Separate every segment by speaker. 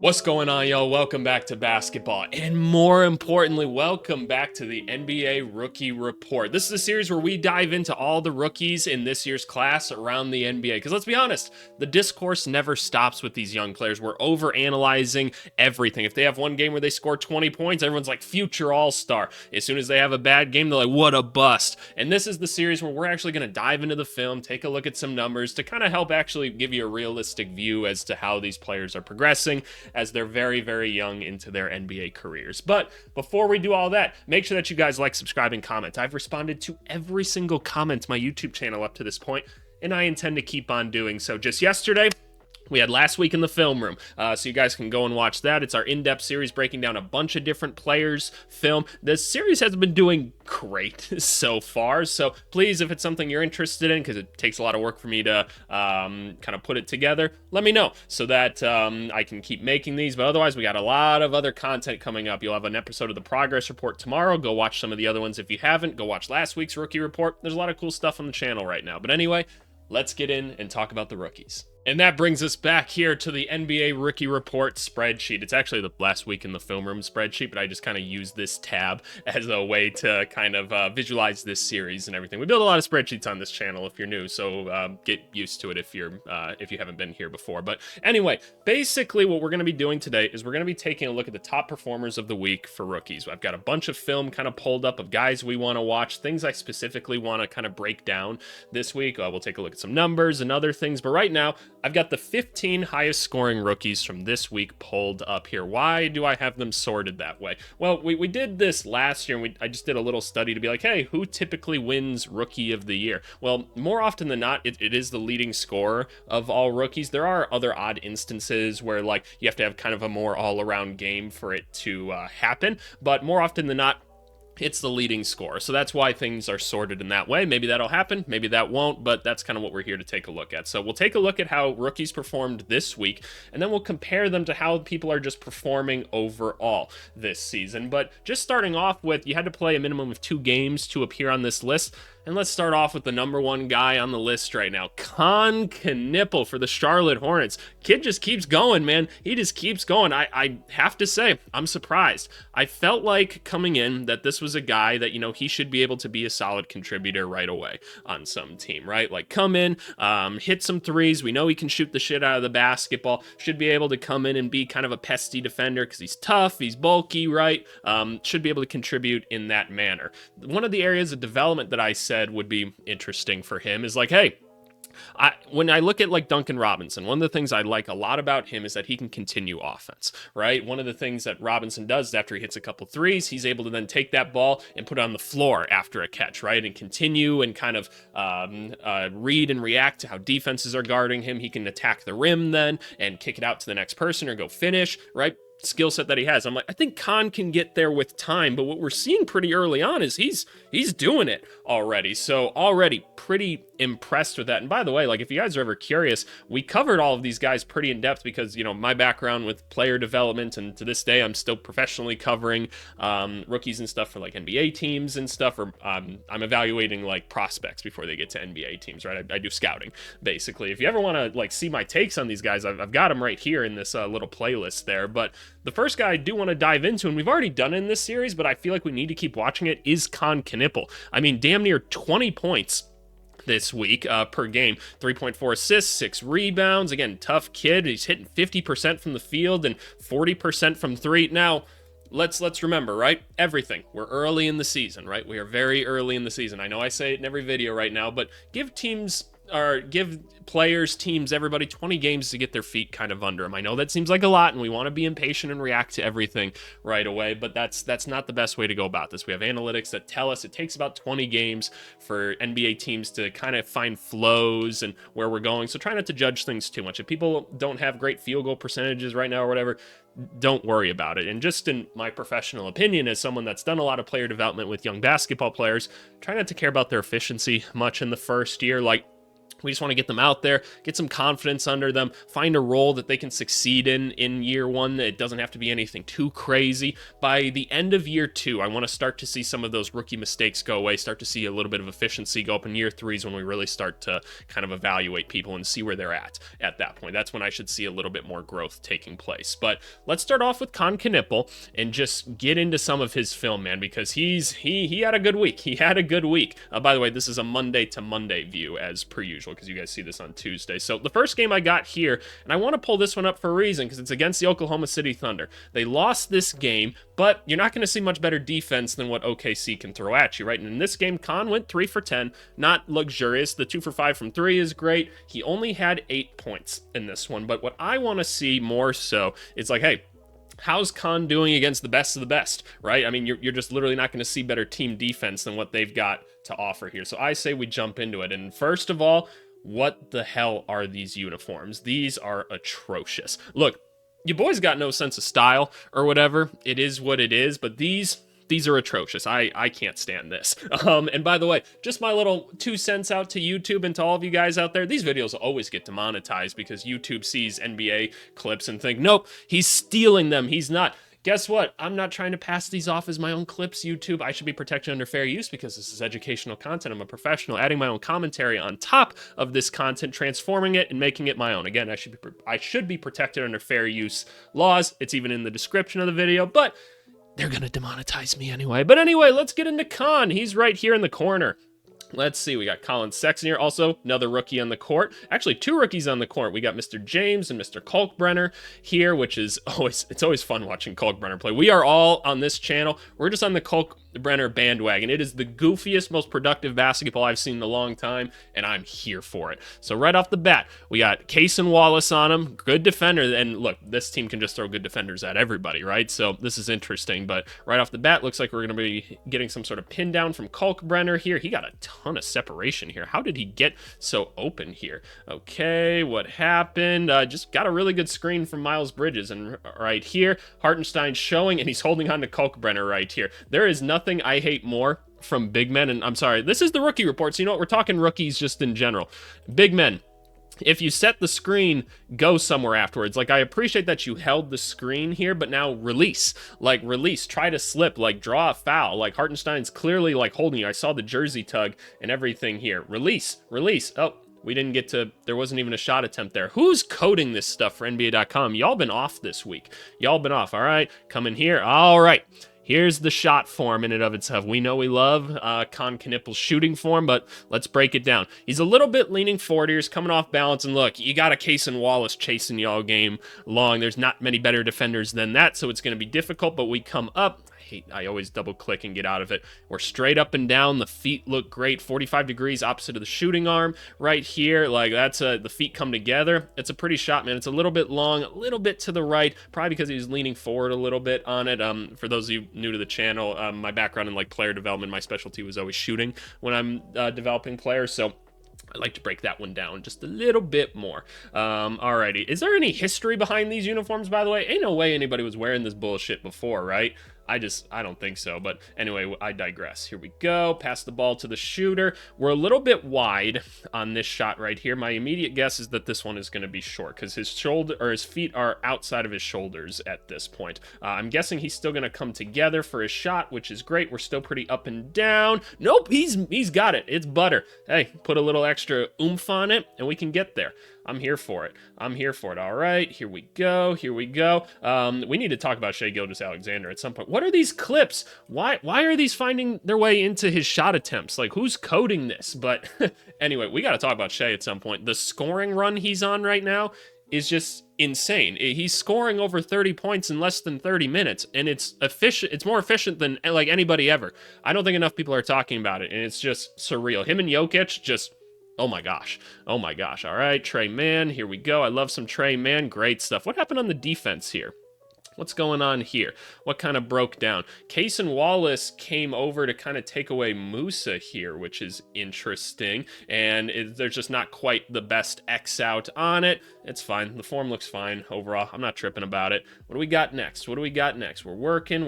Speaker 1: What's going on, y'all? Welcome back to basketball, and more importantly, welcome back to the NBA Rookie Report. This is a series where we dive into all the rookies in this year's class around the NBA, because let's be honest, the discourse never stops with these young players. We're overanalyzing everything. If they have one game where they score 20 points, everyone's like, future all-star. As soon as they have a bad game, they're like, what a bust. And this is the series where we're actually going to dive into the film, take a look at some numbers to kind of help actually give you a realistic view as to how these players are progressing as they're very, very young into their NBA careers. But before we do all that, make sure that you guys like, subscribe, and comment. I've responded to every single comment to my YouTube channel up to this point, and I intend to keep on doing so. Just yesterday, we had Last Week in the Film Room, so you guys can go and watch that. It's our in-depth series breaking down a bunch of different players' film. This series has been doing great so far, so please, if it's something you're interested in, because it takes a lot of work for me to kind of put it together, let me know so that I can keep making these. But otherwise, we got a lot of other content coming up. You'll have an episode of the Progress Report tomorrow. Go watch some of the other ones if you haven't. Go watch last week's Rookie Report. There's a lot of cool stuff on the channel right now. But anyway, let's get in and talk about the rookies. And that brings us back here to the NBA Rookie Report spreadsheet. It's actually the Last Week in the Film Room spreadsheet, but I just kind of use this tab as a way to kind of visualize this series and everything. We build a lot of spreadsheets on this channel if you're new, so get used to it if you haven't been here before. But anyway, basically what we're going to be doing today is we're going to be taking a look at the top performers of the week for rookies. I've got a bunch of film kind of pulled up of guys we want to watch, things I specifically want to kind of break down this week. We'll take a look at some numbers and other things, but right now, I've got the 15 highest scoring rookies from this week pulled up here. Why do I have them sorted that way? Well, we did this last year, and I just did a little study to be like, hey, who typically wins Rookie of the Year? Well, more often than not, it is the leading scorer of all rookies. There are other odd instances where, like, you have to have kind of a more all-around game for it to happen, but more often than not, it's the leading scorer. So that's why things are sorted in that way. Maybe that'll happen, maybe that won't, but that's kind of what we're here to take a look at. So we'll take a look at how rookies performed this week, and then we'll compare them to how people are just performing overall this season. But just starting off with, you had to play a minimum of 2 games to appear on this list. And let's start off with the number one guy on the list right now, Knipple for the Charlotte Hornets. Kid just keeps going, man. He just keeps going. I have to say, I'm surprised. I felt like coming in that this was a guy that, he should be able to be a solid contributor right away on some team, right? Like, come in, hit some threes. We know he can shoot the shit out of the basketball. Should be able to come in and be kind of a pesty defender because he's tough, he's bulky, right? Should be able to contribute in that manner. One of the areas of development that I said would be interesting for him is like, hey, when I look at like Duncan Robinson, one of the things I like a lot about him is that he can continue offense, right? One of the things that Robinson does after he hits a couple threes, he's able to then take that ball and put it on the floor after a catch, right? And continue and kind of read and react to how defenses are guarding him. He can attack the rim then and kick it out to the next person or go finish, right? Skill set that he has. I'm like, I think Khan can get there with time, but what we're seeing pretty early on is he's doing it already. So already pretty impressed with that. And by the way, like, if you guys are ever curious, we covered all of these guys pretty in depth because, my background with player development, and to this day, I'm still professionally covering rookies and stuff for like NBA teams and stuff, or I'm evaluating like prospects before they get to NBA teams, right? I do scouting, basically. If you ever want to like see my takes on these guys, I've got them right here in this little playlist there. But the first guy I do want to dive into, and we've already done it in this series, but I feel like we need to keep watching it, is Knipple. I mean, damn near 20 points this week per game, 3.4 assists, 6 rebounds. Again, tough kid. He's hitting 50% from the field and 40% from 3. Now, let's remember, right? Everything. We're early in the season, right? We are very early in the season. I know I say it in every video right now, but give players, teams, everybody 20 games to get their feet kind of under them. I know that seems like a lot, and we want to be impatient and react to everything right away, but that's not the best way to go about this. We have analytics that tell us it takes about 20 games for NBA teams to kind of find flows and where we're going, so try not to judge things too much. If people don't have great field goal percentages right now or whatever, don't worry about it. And just in my professional opinion, as someone that's done a lot of player development with young basketball players, try not to care about their efficiency much in the first year. Like, We just want to get them out there, get some confidence under them, find a role that they can succeed in year one. It doesn't have to be anything too crazy. By the end of year 2, I want to start to see some of those rookie mistakes go away, start to see a little bit of efficiency go up. In year 3 is when we really start to kind of evaluate people and see where they're at that point. That's when I should see a little bit more growth taking place. But let's start off with Con Knipple and just get into some of his film, man, because he had a good week. He had a good week. By the way, this is a Monday to Monday view as per usual, because you guys see this on Tuesday. So the first game I got here, and I want to pull this one up for a reason, because it's against the Oklahoma City Thunder. They lost this game, but you're not going to see much better defense than what OKC can throw at you, right? And in this game, Con went 3 for 10, not luxurious. The 2 for 5 from 3 is great. He only had 8 points in this one, but what I want to see more so is like, hey, how's Con doing against the best of the best, right? I mean, you're just literally not going to see better team defense than what they've got to offer here. So I say we jump into it. And first of all, what the hell are these uniforms? These are atrocious. Look, you boys got no sense of style or whatever. It is what it is, but these are atrocious. I can't stand this. And by the way, just my little 2 cents out to YouTube and to all of you guys out there, these videos always get demonetized because YouTube sees NBA clips and think, nope, he's stealing them. He's not. Guess what? I'm not trying to pass these off as my own clips, YouTube. I should be protected under fair use because this is educational content. I'm a professional, adding my own commentary on top of this content, transforming it and making it my own. Again, I should be protected under fair use laws. It's even in the description of the video, but they're gonna demonetize me anyway. But anyway, let's get into Con. He's right here in the corner. Let's see, we got Colin Sexton here, also another rookie on the court. Actually, 2 rookies on the court. We got Mr. James and Mr. Kalkbrenner here, which is it's always fun watching Kalkbrenner play. We are all on this channel. We're just on the Kalkbrenner bandwagon. It is the goofiest, most productive basketball I've seen in a long time, and I'm here for it. So right off the bat, we got Case and Wallace on him. Good defender, and look, this team can just throw good defenders at everybody, right? So this is interesting, but right off the bat, looks like we're going to be getting some sort of pin down from Kalkbrenner here. He got a ton of separation here. How did he get so open here? Okay, what happened? Just got a really good screen from Miles Bridges, and right here, Hartenstein showing, and he's holding on to Kalkbrenner right here. There is nothing I hate more from big men, and I'm sorry, this is the rookie report, so you know what, we're talking rookies just in general. Big men, if you set the screen, go somewhere afterwards. Like, I appreciate that you held the screen here, but now release. Like, release. Try to slip. Like, draw a foul. Like, Hartenstein's clearly, like, holding you. I saw the jersey tug and everything here. Release. Release. Oh, we didn't get to... There wasn't even a shot attempt there. Who's coding this stuff for NBA.com? Y'all been off this week. Y'all been off. All right. Come in here. All right. Here's the shot form in and of itself. We know we love Con Knipple's shooting form, but let's break it down. He's a little bit leaning forward here. He's coming off balance, and look, you got a Case and Wallace chasing y'all game long. There's not many better defenders than that, so it's going to be difficult, but we come up. I always double click and get out of it. We're straight up and down. The feet look great. 45 degrees opposite of the shooting arm right here. Like, that's the feet come together. It's a pretty shot, man. It's a little bit long, a little bit to the right, probably because he was leaning forward a little bit on it. For those of you new to the channel, my background in like player development, my specialty was always shooting when I'm developing players. So I'd like to break that one down just a little bit more. Alrighty. Is there any history behind these uniforms, by the way? Ain't no way anybody was wearing this bullshit before, right? I don't think so. But anyway, I digress. Here we go. Pass the ball to the shooter. We're a little bit wide on this shot right here. My immediate guess is that this one is going to be short because his shoulder or his feet are outside of his shoulders at this point. I'm guessing he's still going to come together for his shot, which is great. We're still pretty up and down. Nope, he's got it. It's butter. Hey, put a little extra oomph on it and we can get there. I'm here for it. I'm here for it. All right, here we go. Here we go. We need to talk about Shai Gilgeous-Alexander at some point. What are these clips? Why are these finding their way into his shot attempts? Like, who's coding this? But anyway, we got to talk about Shai at some point. The scoring run he's on right now is just insane. He's scoring over 30 points in less than 30 minutes, and it's efficient. It's more efficient than like anybody ever. I don't think enough people are talking about it, and it's just surreal. Him and Jokic just... Oh my gosh. Oh my gosh. All right, Trey Mann. Here we go. I love some Trey Mann. Great stuff. What happened on the defense here? What's going on here? What kind of broke down? Case and Wallace came over to kind of take away Musa here, which is interesting. And there's just not quite the best X out on it. It's fine. The form looks fine overall. I'm not tripping about it. What do we got next? What do we got next? We're working.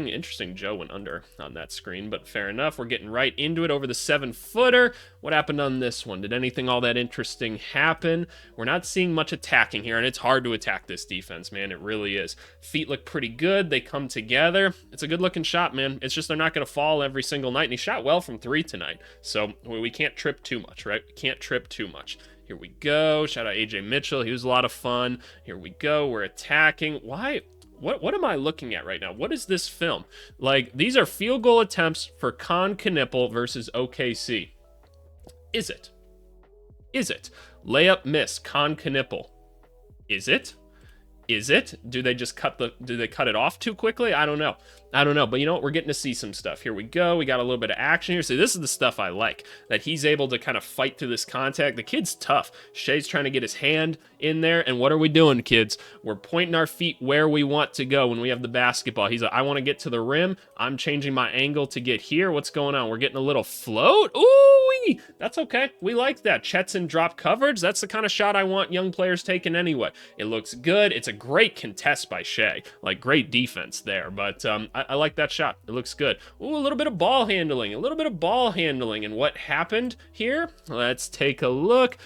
Speaker 1: Interesting, Joe went under on that screen, but fair enough. We're getting right into it over the 7-footer. What happened on this one? Did anything all that interesting happen? We're not seeing much attacking here, and it's hard to attack this defense, man. It really is. Feet look pretty good. They come together. It's a good-looking shot, man. It's just they're not going to fall every single night, and he shot well from 3 tonight. So we can't trip too much, right? We can't trip too much. Here we go. Shout out AJ Mitchell. He was a lot of fun. Here we go. We're attacking. Why? What am I looking at right now? What is this film? Like, these are field goal attempts for Con Knipple versus OKC. Is it? Is it? Layup miss, Con Knipple. Is it? Is it? Do they cut it off too quickly? I don't know. But you know what? We're getting to see some stuff. Here we go. We got a little bit of action here. See, this is the stuff I like, that he's able to kind of fight through this contact. The kid's tough. Shea's trying to get his hand in there. And what are we doing, kids? We're pointing our feet where we want to go when we have the basketball. He's like, I want to get to the rim. I'm changing my angle to get here. What's going on? We're getting a little float. Ooh, that's okay. We like that. Chet's in drop coverage. That's the kind of shot I want young players taking anyway. It looks good. It's a great contest by Shea. Like, great defense there. But I like that shot. It looks good. Ooh, a little bit of ball handling. And what happened here? Let's take a look.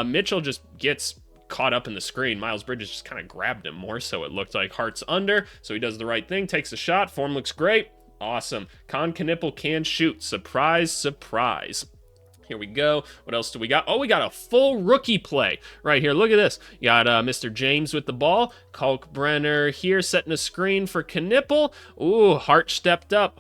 Speaker 1: Mitchell just gets caught up in the screen. Miles Bridges just kind of grabbed him more, so it looked like Hart's under. So he does the right thing, takes a shot. Form looks great. Awesome. Con Knipple can shoot. Surprise, surprise. Here we go. What else do we got? Oh, we got a full rookie play right here. Look at this. You got Mr. James with the ball. Kalkbrenner here setting a screen for Knipple. Ooh, Hart stepped up.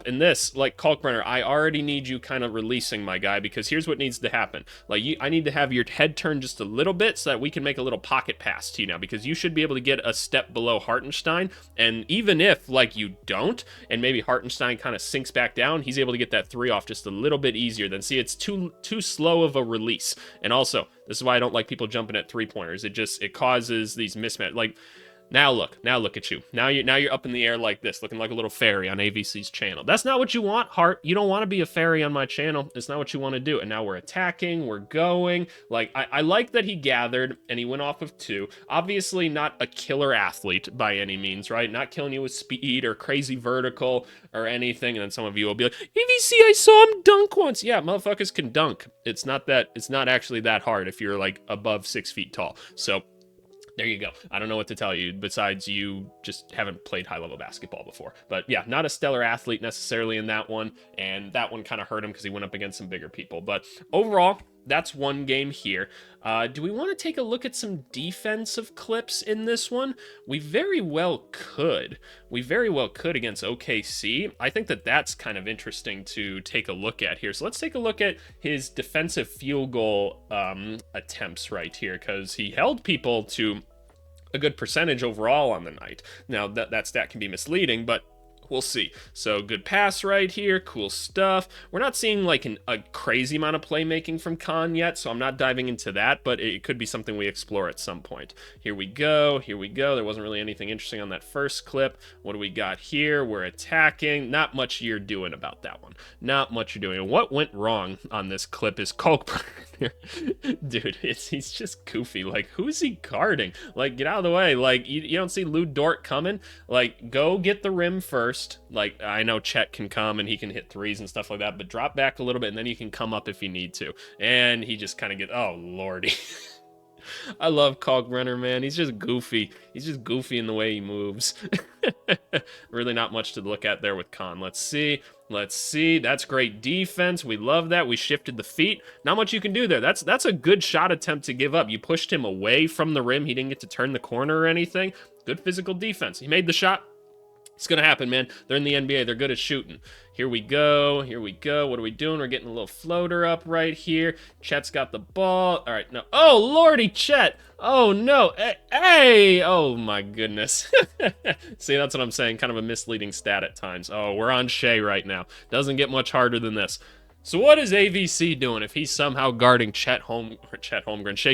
Speaker 1: And this, like, Kalkbrenner, I already need you kind of releasing my guy, because here's what needs to happen. Like, I need to have your head turned just a little bit so that we can make a little pocket pass to you now, because you should be able to get a step below Hartenstein. And even if, like, you don't, and maybe Hartenstein kind of sinks back down, he's able to get that 3 off just a little bit easier than, see, it's too slow of a release. And also, this is why I don't like people jumping at 3-pointers. It causes these mismatch. Like, now look at you. Now you're up in the air like this, looking like a little fairy on AVC's channel. That's not what you want, Hart. You don't want to be a fairy on my channel. It's not what you want to do. And now we're attacking, we're going. Like, I like that he gathered and he went off of 2. Obviously not a killer athlete by any means, right? Not killing you with speed or crazy vertical or anything. And then some of you will be like, AVC, I saw him dunk once. Yeah, motherfuckers can dunk. It's not actually that hard if you're like above 6 feet tall. So there you go. I don't know what to tell you besides you just haven't played high-level basketball before. But yeah, not a stellar athlete necessarily in that one, and that one kind of hurt him because he went up against some bigger people. But overall, that's one game here. Do we want to take a look at some defensive clips in this one? We very well could. Against OKC. I think that's kind of interesting to take a look at here. So let's take a look at his defensive field goal attempts right here, because he held people to a good percentage overall on the night. Now, that stat can be misleading, but we'll see. So good pass right here. Cool stuff. We're not seeing like a crazy amount of playmaking from Khan yet, so I'm not diving into that, but it could be something we explore at some point. Here we go. There wasn't really anything interesting on that first clip. What do we got here? We're attacking. Not much you're doing about that one. Not much you're doing. And what went wrong on this clip is Kalkbrenner. Dude, he's just goofy. Like, who's he guarding? Like, get out of the way. Like, you don't see Lou Dort coming. Like, go get the rim first. Like, I know Chet can come and he can hit threes and stuff like that, but drop back a little bit and then you can come up if you need to. And he just kind of oh lordy. I love Kalkbrenner, man. He's just goofy. He's just goofy in the way he moves. Really not much to look at there with Khan. Let's see. That's great defense. We love that. We shifted the feet. Not much you can do there. That's a good shot attempt to give up. You pushed him away from the rim. He didn't get to turn the corner or anything. Good physical defense. He made the shot. It's going to happen, man. They're in the NBA. They're good at shooting. Here we go. What are we doing? We're getting a little floater up right here. Chet's got the ball. All right, no. Oh, lordy, Chet. Oh, no. Hey. Oh, my goodness. See, that's what I'm saying. Kind of a misleading stat at times. Oh, we're on Shea right now. Doesn't get much harder than this. So what is AVC doing if he's somehow guarding Shea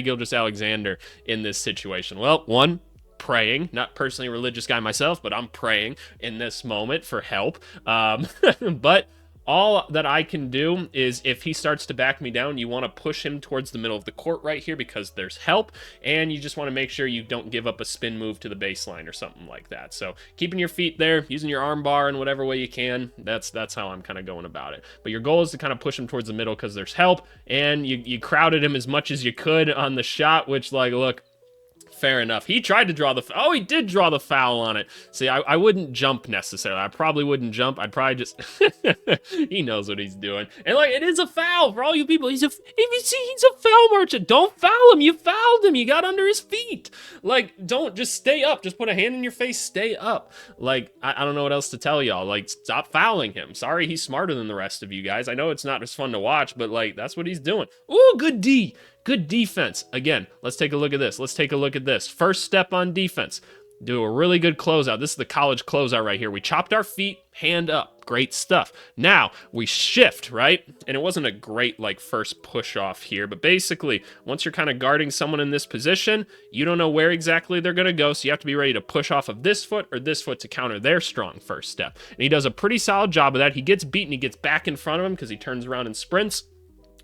Speaker 1: Gilgeous-Alexander in this situation? Well, one, praying, not personally a religious guy myself, but I'm praying in this moment for help. But all that I can do is if he starts to back me down, you want to push him towards the middle of the court right here because there's help, and you just want to make sure you don't give up a spin move to the baseline or something like that. So keeping your feet there, using your arm bar in whatever way you can, that's how I'm kind of going about it. But your goal is to kind of push him towards the middle because there's help, and you crowded him as much as you could on the shot, which, like, look, fair enough. He tried to draw the... Oh, he did draw the foul on it. See, I wouldn't jump necessarily. I probably wouldn't jump. I'd probably just... He knows what he's doing. And, like, it is a foul for all you people. He's a foul merchant. Don't foul him. You fouled him. You got under his feet. Like, don't... Just stay up. Just put a hand in your face. Stay up. Like, I don't know what else to tell y'all. Like, stop fouling him. Sorry, he's smarter than the rest of you guys. I know it's not as fun to watch, but, like, that's what he's doing. Ooh, good D. Good defense. Again, let's take a look at this. Let's take a look at this. First step on defense. Do a really good closeout. This is the college closeout right here. We chopped our feet, hand up. Great stuff. Now, we shift, right? And it wasn't a great, like, first push off here, but basically, once you're kind of guarding someone in this position, you don't know where exactly they're going to go, so you have to be ready to push off of this foot or this foot to counter their strong first step. And he does a pretty solid job of that. He gets beaten. He gets back in front of him because he turns around and sprints.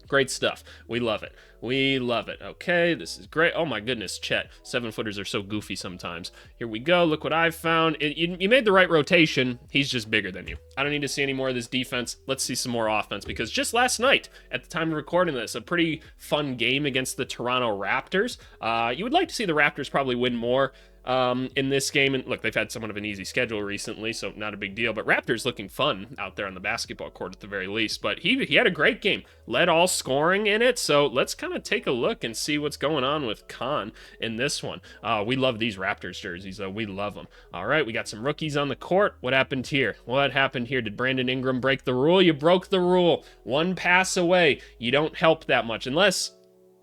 Speaker 1: Great stuff. We love it. We love it. Okay, this is great. Oh my goodness, Chet. 7-footers are so goofy sometimes. Here we go. Look what I've found. You made the right rotation. He's just bigger than you. I don't need to see any more of this defense. Let's see some more offense, because just last night, at the time of recording this, a pretty fun game against the Toronto Raptors. You would like to see the Raptors probably win more in this game. And look, they've had somewhat of an easy schedule recently, so not a big deal. But Raptors looking fun out there on the basketball court at the very least. But he had a great game, led all scoring in it. So let's kind of take a look and see what's going on with Khan in this one. We love these Raptors jerseys, though. We love them. All right, we got some rookies on the court. What happened here? What happened here? Did Brandon Ingram break the rule? You broke the rule. One pass away. You don't help that much unless...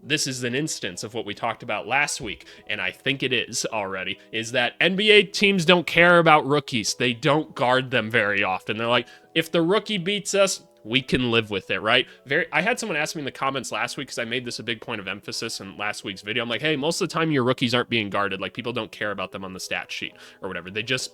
Speaker 1: This is an instance of what we talked about last week, and I think it is already, is that NBA teams don't care about rookies. They don't guard them very often. They're like, if the rookie beats us, we can live with it, right? I had someone ask me in the comments last week, because I made this a big point of emphasis in last week's video. I'm like, hey, most of the time your rookies aren't being guarded. Like, people don't care about them on the stat sheet or whatever. They just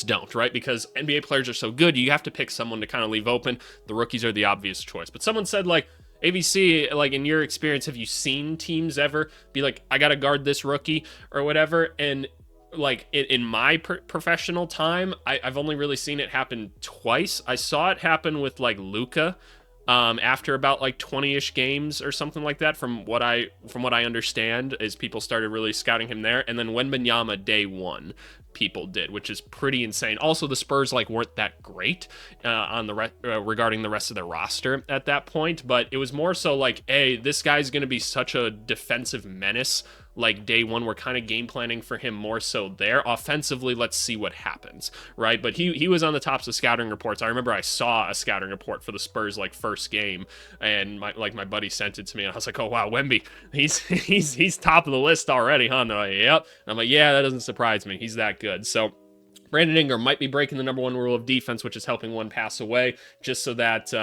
Speaker 1: don't, right? Because NBA players are so good, you have to pick someone to kind of leave open. The rookies are the obvious choice. But someone said, like, ABC, like, in your experience, have you seen teams ever be like, I gotta guard this rookie or whatever? And like, in my professional time, I've only really seen it happen twice. I saw it happen with, like, Luka after about, like, 20-ish games or something like that, from what I understand, is people started really scouting him there. And then Wembanyama day one, people did, which is pretty insane. Also, the Spurs, like, weren't that great on the regarding the rest of their roster at that point, but it was more so like, hey, this guy's going to be such a defensive menace. Like, day one, we're kind of game planning for him more so there. Offensively, let's see what happens, right? But he was on the tops of scouting reports. I remember I saw a scouting report for the Spurs, like, first game, and my buddy sent it to me, and I was like, oh wow, Wemby, he's top of the list already, huh? And they're like, yep. And I'm like, yeah, that doesn't surprise me. He's that good. So Brandon Ingram might be breaking the number one rule of defense, which is helping one pass away, just so that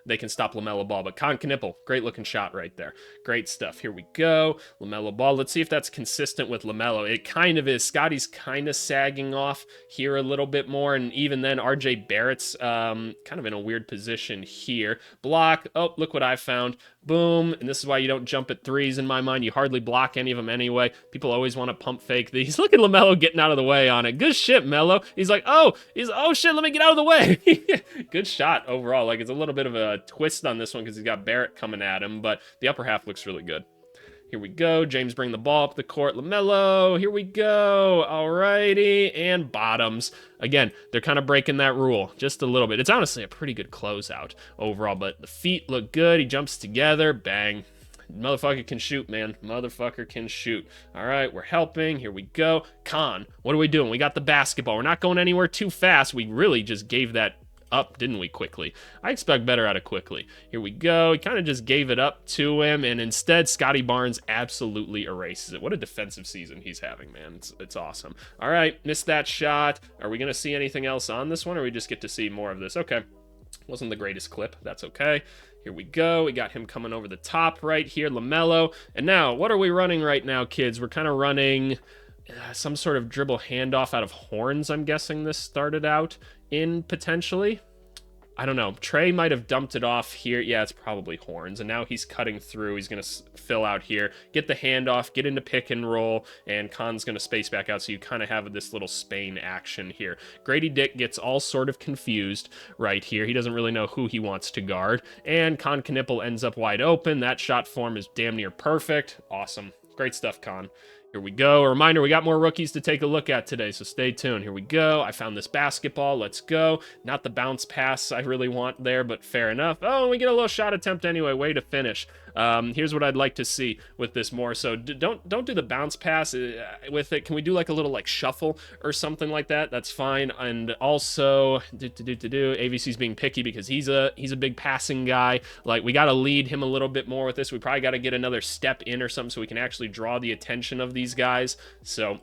Speaker 1: they can stop LaMelo Ball. But Con Knipple, great looking shot right there. Great stuff. Here we go. LaMelo Ball. Let's see if that's consistent with LaMelo. It kind of is. Scotty's kind of sagging off here a little bit more. And even then, RJ Barrett's kind of in a weird position here. Block. Oh, look what I found. Boom. And this is why you don't jump at threes in my mind. You hardly block any of them anyway. People always want to pump fake these. Look at LaMelo getting out of the way on it. Good shit, Melo. He's like, oh shit, let me get out of the way. Good shot overall. Like, it's a little bit of a twist on this one because he's got Barrett coming at him, but the upper half looks really good. Here we go. James bring the ball up the court. LaMelo. Here we go. Alrighty. And bottoms. Again, they're kind of breaking that rule just a little bit. It's honestly a pretty good closeout overall, but the feet look good. He jumps together. Bang. Motherfucker can shoot, man. Motherfucker can shoot. All right, we're helping. Here we go. Con, what are we doing? We got the basketball. We're not going anywhere too fast. We really just gave that up, didn't we, quickly? I expect better out of quickly. Here we go. He kind of just gave it up to him, and instead, Scotty Barnes absolutely erases it. What a defensive season he's having, man. It's awesome. All right, missed that shot. Are we going to see anything else on this one, or we just get to see more of this? Okay. Wasn't the greatest clip. That's okay. Here we go. We got him coming over the top right here, LaMelo. And now, what are we running right now, kids? We're kind of running... some sort of dribble handoff out of horns, I'm guessing this started out in, potentially. I don't know. Trey might have dumped it off here. Yeah, it's probably horns. And now he's cutting through. He's going to fill out here, get the handoff, get into pick and roll, and Khan's going to space back out. So you kind of have this little Spain action here. Grady Dick gets all sort of confused right here. He doesn't really know who he wants to guard. And Khan Knippel ends up wide open. That shot form is damn near perfect. Awesome. Great stuff, Khan. Here we go. A reminder, we got more rookies to take a look at today, so stay tuned. Here we go. I found this basketball. Let's go. Not the bounce pass I really want there, but fair enough. Oh, and we get a little shot attempt anyway. Way to finish. Here's what I'd like to see with this more. So don't do the bounce pass with it. Can we do like a little like shuffle or something like that? That's fine. And also, AVC's being picky because he's a big passing guy. Like, we got to lead him a little bit more with this. We probably got to get another step in or something so we can actually draw the attention of these guys. So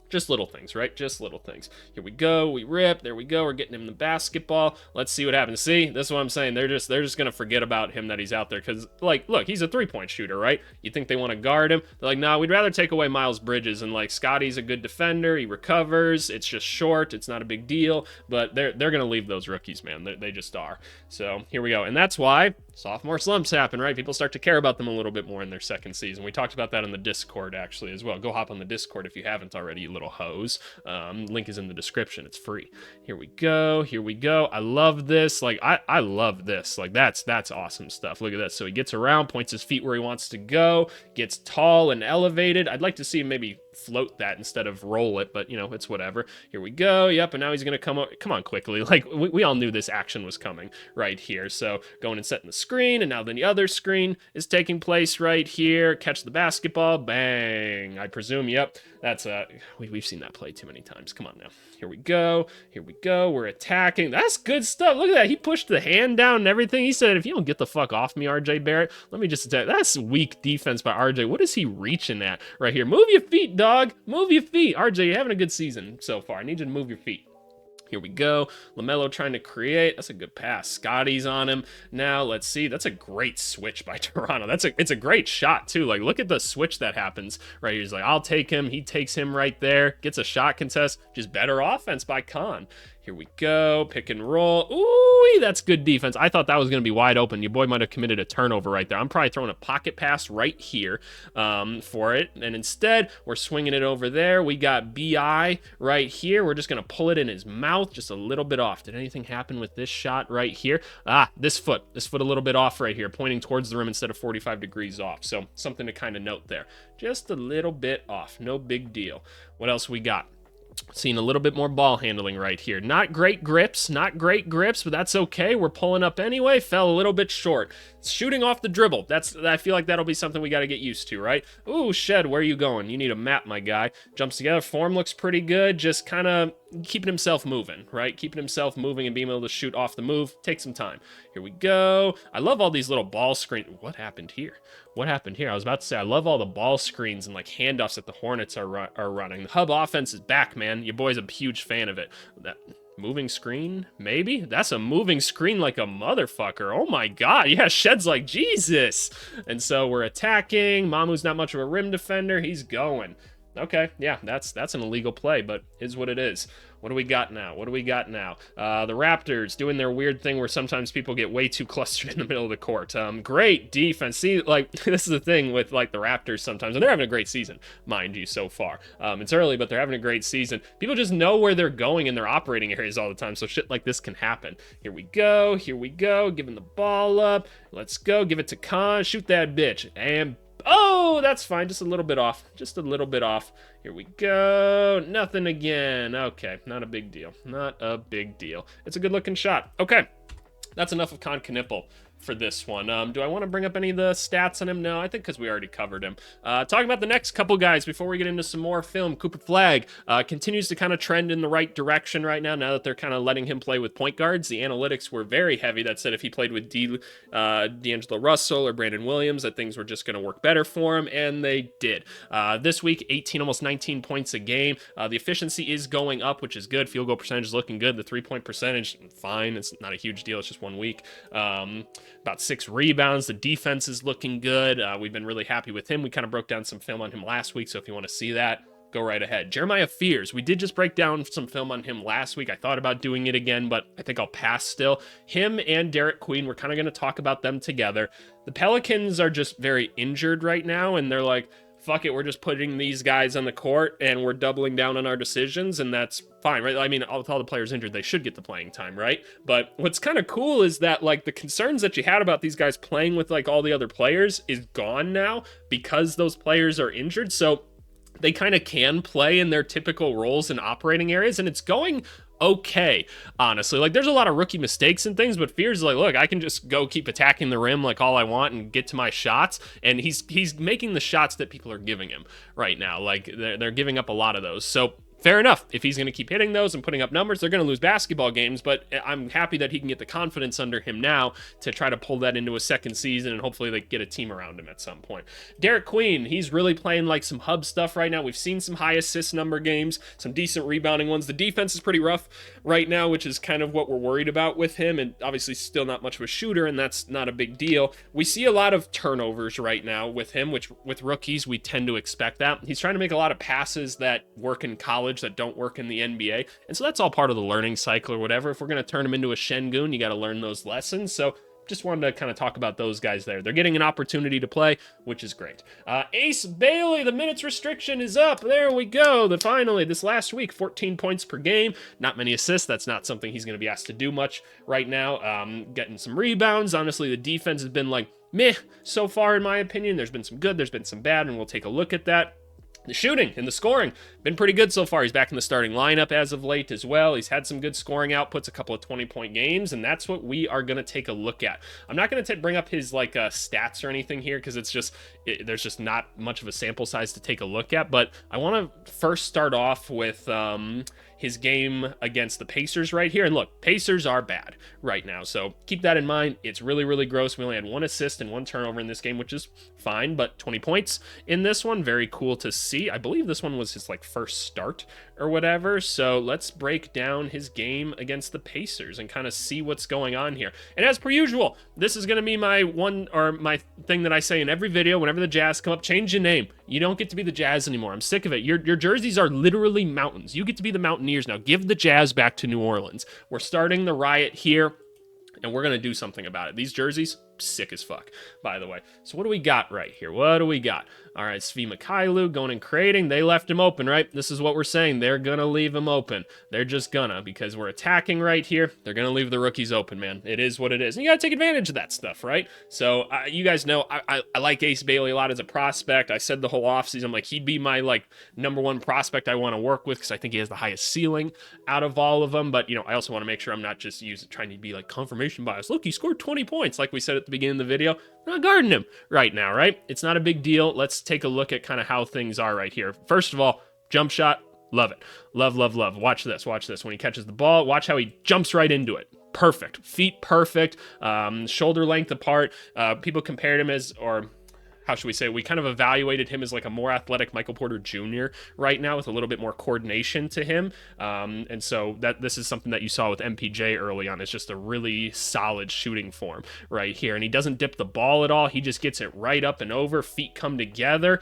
Speaker 1: just little things, right? Just little things. Here we go. We rip. There we go. We're getting him the basketball. Let's see what happens. See, this is what I'm saying. They're just gonna forget about him, that he's out there, because, like, look, he's a 3-point shooter, right? You think they want to guard him? They're like, nah, we'd rather take away Miles Bridges. And like, Scotty's a good defender. He recovers. It's just short. It's not a big deal. But they're gonna leave those rookies, man. They just are. So here we go. And that's why sophomore slumps happen, right? People start to care about them a little bit more in their second season. We talked about that on the Discord actually as well. Go hop on the Discord if you haven't already, you little hoes. Link is in the description. It's free. Here we go. Here we go. I love this. Like, I love this. Like, that's awesome stuff. Look at that. So he gets around, points his feet where he wants to go, gets tall and elevated. I'd like to see him maybe float that instead of roll it, but you know, it's whatever. Here we go. Yep. And now he's going to come on quickly. Like, we all knew this action was coming right here. So going and setting the screen, and now then the other screen is taking place right here. Catch the basketball. Bang. I presume. Yep. That's we've seen that play too many times. Come on now. Here we go. Here we go. We're attacking. That's good stuff. Look at that. He pushed the hand down and everything. He said, if you don't get the fuck off me, RJ Barrett, let me just attack. That's weak defense by RJ. What is he reaching at right here? Move your feet, dog. Move your feet. RJ, you're having a good season so far. I need you to move your feet. Here we go. LaMelo trying to create. That's a good pass. Scotty's on him. Now, let's see. That's a great switch by Toronto. It's a great shot, too. Like, look at the switch that happens right here. He's like, I'll take him. He takes him right there. Gets a shot contest. Just better offense by Khan. Here we go. Pick and roll. Ooh, that's good defense. I thought that was going to be wide open. Your boy might have committed a turnover right there. I'm probably throwing a pocket pass right here for it. And instead, we're swinging it over there. We got BI right here. We're just going to pull it in his mouth just a little bit off. Did anything happen with this shot right here? This foot a little bit off right here, pointing towards the rim instead of 45 degrees off. So something to kind of note there. Just a little bit off. No big deal. What else we got? Seeing a little bit more ball handling right here. Not great grips, but that's okay. We're pulling up anyway. Fell a little bit short. Shooting off the dribble. I feel like that'll be something we got to get used to, right? Ooh, Shed, where are you going? You need a map, my guy. Jumps together. Form looks pretty good. Just kind of keeping himself moving, right? Keeping himself moving and being able to shoot off the move. Take some time. Here we go. I love all these little ball screens. What happened here? What happened here? I was about to say, I love all the ball screens and like handoffs that the Hornets are running. The hub offense is back, man. Your boy's a huge fan of it. That moving screen, maybe? That's a moving screen like a motherfucker. Oh my god. Yeah, Shed's like, Jesus. And so we're attacking. Mamu's not much of a rim defender. He's going. Okay, yeah, that's an illegal play, but is what it is. What do we got now? The Raptors doing their weird thing where sometimes people get way too clustered in the middle of the court. Great defense. See, like, this is the thing with, like, the Raptors sometimes, and they're having a great season, mind you, so far. It's early, but they're having a great season. People just know where they're going in their operating areas all the time, so shit like this can happen. Here we go, giving the ball up. Let's go, give it to Khan, shoot that bitch, and oh, that's fine. Just a little bit off. Here we go. Nothing again. Okay, not a big deal. It's a good looking shot. Okay, that's enough of Khan Knippel for this one. Do I want to bring up any of the stats on him? No, I think because we already covered him. Talking about the next couple guys before we get into some more film. Cooper Flagg continues to kind of trend in the right direction right now that they're kind of letting him play with point guards. The analytics were very heavy that said if he played with D'Angelo Russell or Brandon Williams, that things were just going to work better for him, and they did. This week, 18, almost 19 points a game. The efficiency is going up, which is good. Field goal percentage is looking good. The three-point percentage, fine. It's not a huge deal. It's just 1 week. About 6 rebounds. The defense is looking good. We've been really happy with him. We kind of broke down some film on him last week, so if you want to see that, go right ahead. Jeremiah Fears, we did just break down some film on him last week. I thought about doing it again, but I think I'll pass still. Him and Derek Queen, we're kind of going to talk about them together. The Pelicans are just very injured right now, and they're like, fuck it, we're just putting these guys on the court and we're doubling down on our decisions, and that's fine, right? I mean, with all the players injured, they should get the playing time, right? But what's kind of cool is that, like, the concerns that you had about these guys playing with, like, all the other players is gone now because those players are injured, so they kind of can play in their typical roles and operating areas, and it's going okay, honestly. Like, there's a lot of rookie mistakes and things, but Fears is like, look, I can just go keep attacking the rim like all I want and get to my shots, and he's making the shots that people are giving him right now. Like, they're giving up a lot of those, so fair enough. If he's going to keep hitting those and putting up numbers, they're going to lose basketball games, but I'm happy that he can get the confidence under him now to try to pull that into a second season, and hopefully they get a team around him at some point. Derek Queen, he's really playing like some hub stuff right now. We've seen some high assist number games, some decent rebounding ones. The defense is pretty rough right now, which is kind of what we're worried about with him, and obviously still not much of a shooter, and that's not a big deal. We see a lot of turnovers right now with him, which with rookies, we tend to expect that. He's trying to make a lot of passes that work in college that don't work in the NBA, and so that's all part of the learning cycle or whatever. If we're going to turn him into a Şengün, you got to learn those lessons. So just wanted to kind of talk about those guys there. They're getting an opportunity to play, which is great. Ace Bailey, the minutes restriction is up. There we go. Finally, this last week, 14 points per game. Not many assists. That's not something he's going to be asked to do much right now. Getting some rebounds. Honestly, the defense has been like meh so far, in my opinion. There's been some good, there's been some bad, and we'll take a look at that. The shooting and the scoring been pretty good so far. He's back in the starting lineup as of late as well. He's had some good scoring outputs, a couple of 20-point games, and that's what we are going to take a look at. I'm not going to bring up his stats or anything here because there's just not much of a sample size to take a look at, but I want to first start off with his game against the Pacers right here. And look, Pacers are bad right now, so keep that in mind. It's really, really gross. We only had 1 assist and 1 turnover in this game, which is fine, but 20 points in this one, very cool to see. I believe this one was his first start or whatever, so let's break down his game against the Pacers and kind of see what's going on here. And as per usual, this is going to be my thing that I say in every video whenever the Jazz come up: change your name. You don't get to be the Jazz anymore. I'm sick of it. Your jerseys are literally mountains. You get to be the Mountaineers now. Give the Jazz back to New Orleans. We're starting the riot here, and we're going to do something about it. These jerseys, sick as fuck, by the way. So what do we got right here? What do we got? All right, Svi Mykhailiuk going and creating. They left him open, right? This is what we're saying. They're going to leave him open. They're just gonna, because we're attacking right here. They're going to leave the rookies open, man. It is what it is. And you got to take advantage of that stuff, right? So you guys know I like Ace Bailey a lot as a prospect. I said the whole offseason, I'm like, he'd be my number one prospect I want to work with because I think he has the highest ceiling out of all of them. But, I also want to make sure I'm not just trying to be confirmation bias. Look, he scored 20 points like we said at the beginning of the video. I'm not guarding him right now, right? It's not a big deal. Let's take a look at kind of how things are right here. First of all, jump shot, love it. Love, love, love. Watch this. When he catches the ball, watch how he jumps right into it. Perfect. Feet perfect. Shoulder length apart. People compared him how should we say, we kind of evaluated him as a more athletic Michael Porter Jr. right now with a little bit more coordination to him. And so this is something that you saw with MPJ early on. It's just a really solid shooting form right here. And he doesn't dip the ball at all. He just gets it right up and over. Feet come together.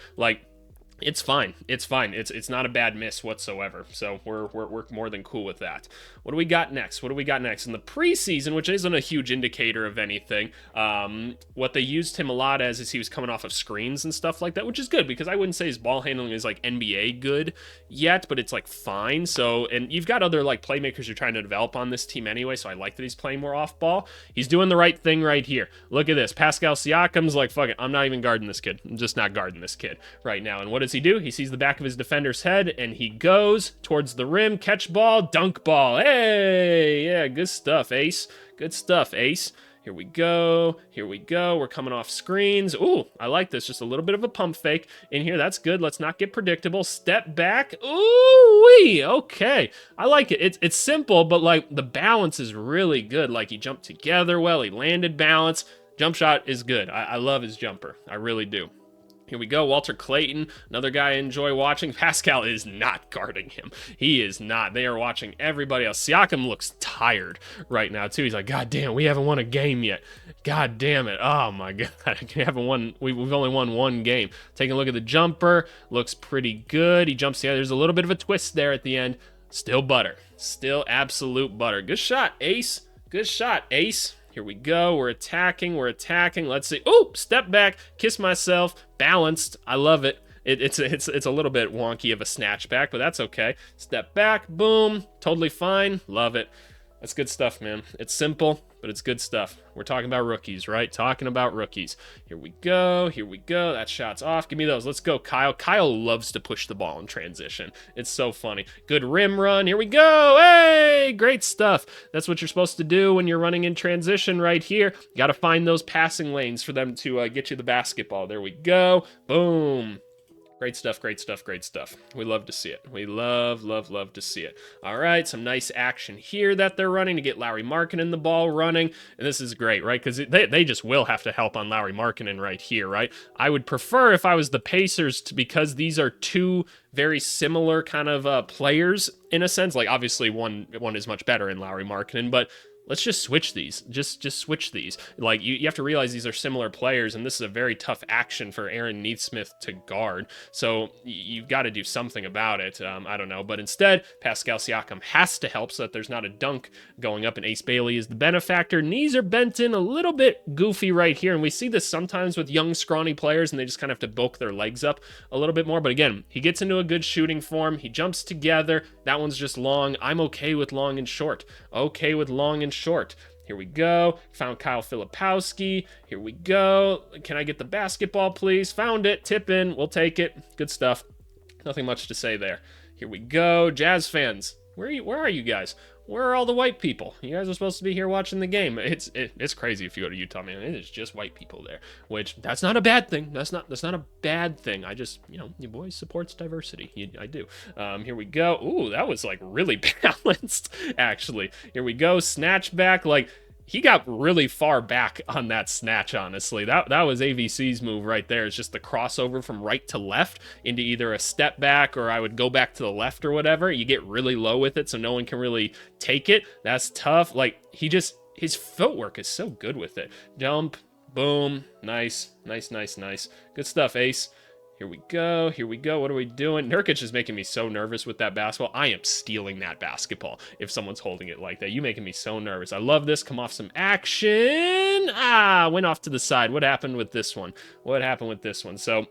Speaker 1: It's fine. It's not a bad miss whatsoever. So we're more than cool with that. What do we got next? In the preseason, which isn't a huge indicator of anything, what they used him a lot as is he was coming off of screens and stuff like that, which is good because I wouldn't say his ball handling is NBA good yet, but it's fine. So, and you've got other playmakers you're trying to develop on this team anyway, so I like that he's playing more off ball. He's doing the right thing right here. Look at this. Pascal Siakam's fuck it, I'm not even guarding this kid. I'm just not guarding this kid right now. And what does he do? He sees the back of his defender's head and he goes towards the rim, catch ball, dunk ball. Hey, yeah, good stuff, Ace. Good stuff, Ace. Here we go. We're coming off screens. Ooh, I like this. Just a little bit of a pump fake in here. That's good. Let's not get predictable. Step back. Ooh-wee. Okay. I like it. It's simple, but the balance is really good. He jumped together well. He landed balance. Jump shot is good. I love his jumper. I really do. Here we go, Walter Clayton, another guy I enjoy watching. Pascal is not guarding him. He is not. They are watching everybody else. Siakam looks tired right now, too. He's like, God damn, we haven't won a game yet. God damn it. Oh, my God. We haven't won. We've only won one game. Taking a look at the jumper. Looks pretty good. He jumps together. There's a little bit of a twist there at the end. Still butter. Still absolute butter. Good shot, Ace. Good shot, Ace. Here we go. We're attacking. Let's see. Oh, step back. Kiss myself. Balanced. I love it. It's a little bit wonky of a snatch back, but that's okay. Step back. Boom. Totally fine. Love it. That's good stuff, man. It's simple, but it's good stuff. We're talking about rookies, right? Talking about rookies. Here we go. That shot's off. Give me those. Let's go, Kyle. Kyle loves to push the ball in transition. It's so funny. Good rim run. Here we go. Hey, great stuff. That's what you're supposed to do when you're running in transition right here. You got to find those passing lanes for them to get you the basketball. There we go. Boom. Great stuff. We love to see it. We love to see it. All right, some nice action here that they're running to get Lauri Markkanen the ball running. And this is great, right? Because they just will have to help on Lauri Markkanen right here, right? I would prefer if I was the Pacers because these are two very similar kind of players in a sense. Like, obviously, one is much better in Lauri Markkanen, but let's just switch these. Just switch these. Like, you have to realize these are similar players, and this is a very tough action for Aaron Neesmith to guard. So you've got to do something about it. I don't know. But instead, Pascal Siakam has to help so that there's not a dunk going up, and Ace Bailey is the benefactor. Knees are bent in a little bit goofy right here, and we see this sometimes with young, scrawny players, and they just kind of have to bulk their legs up a little bit more. But again, he gets into a good shooting form. He jumps together. That one's just long. I'm okay with long and short. Short. Here we go. Found Kyle Filipowski. Here we go. Can I get the basketball, please? Found it. Tip in. We'll take it. Good stuff. Nothing much to say there. Here we go. Jazz fans. Where are you guys? Where are all the white people? You guys are supposed to be here watching the game. It's crazy if you go to Utah, man. It is just white people there, which that's not a bad thing. That's not a bad thing. I just, your boy supports diversity. I do. Here we go. Ooh, that was like really balanced, actually. Here we go. Snatch back. Like, he got really far back on that snatch, honestly. That was AVC's move right there. It's just the crossover from right to left into either a step back or I would go back to the left or whatever. You get really low with it so no one can really take it. That's tough. Like, his footwork is so good with it. Dump, boom, nice. Good stuff, Ace. Here we go. What are we doing? Nurkic is making me so nervous with that basketball. I am stealing that basketball if someone's holding it like that. You making me so nervous. I love this. Come off some action. Went off to the side. What happened with this one? So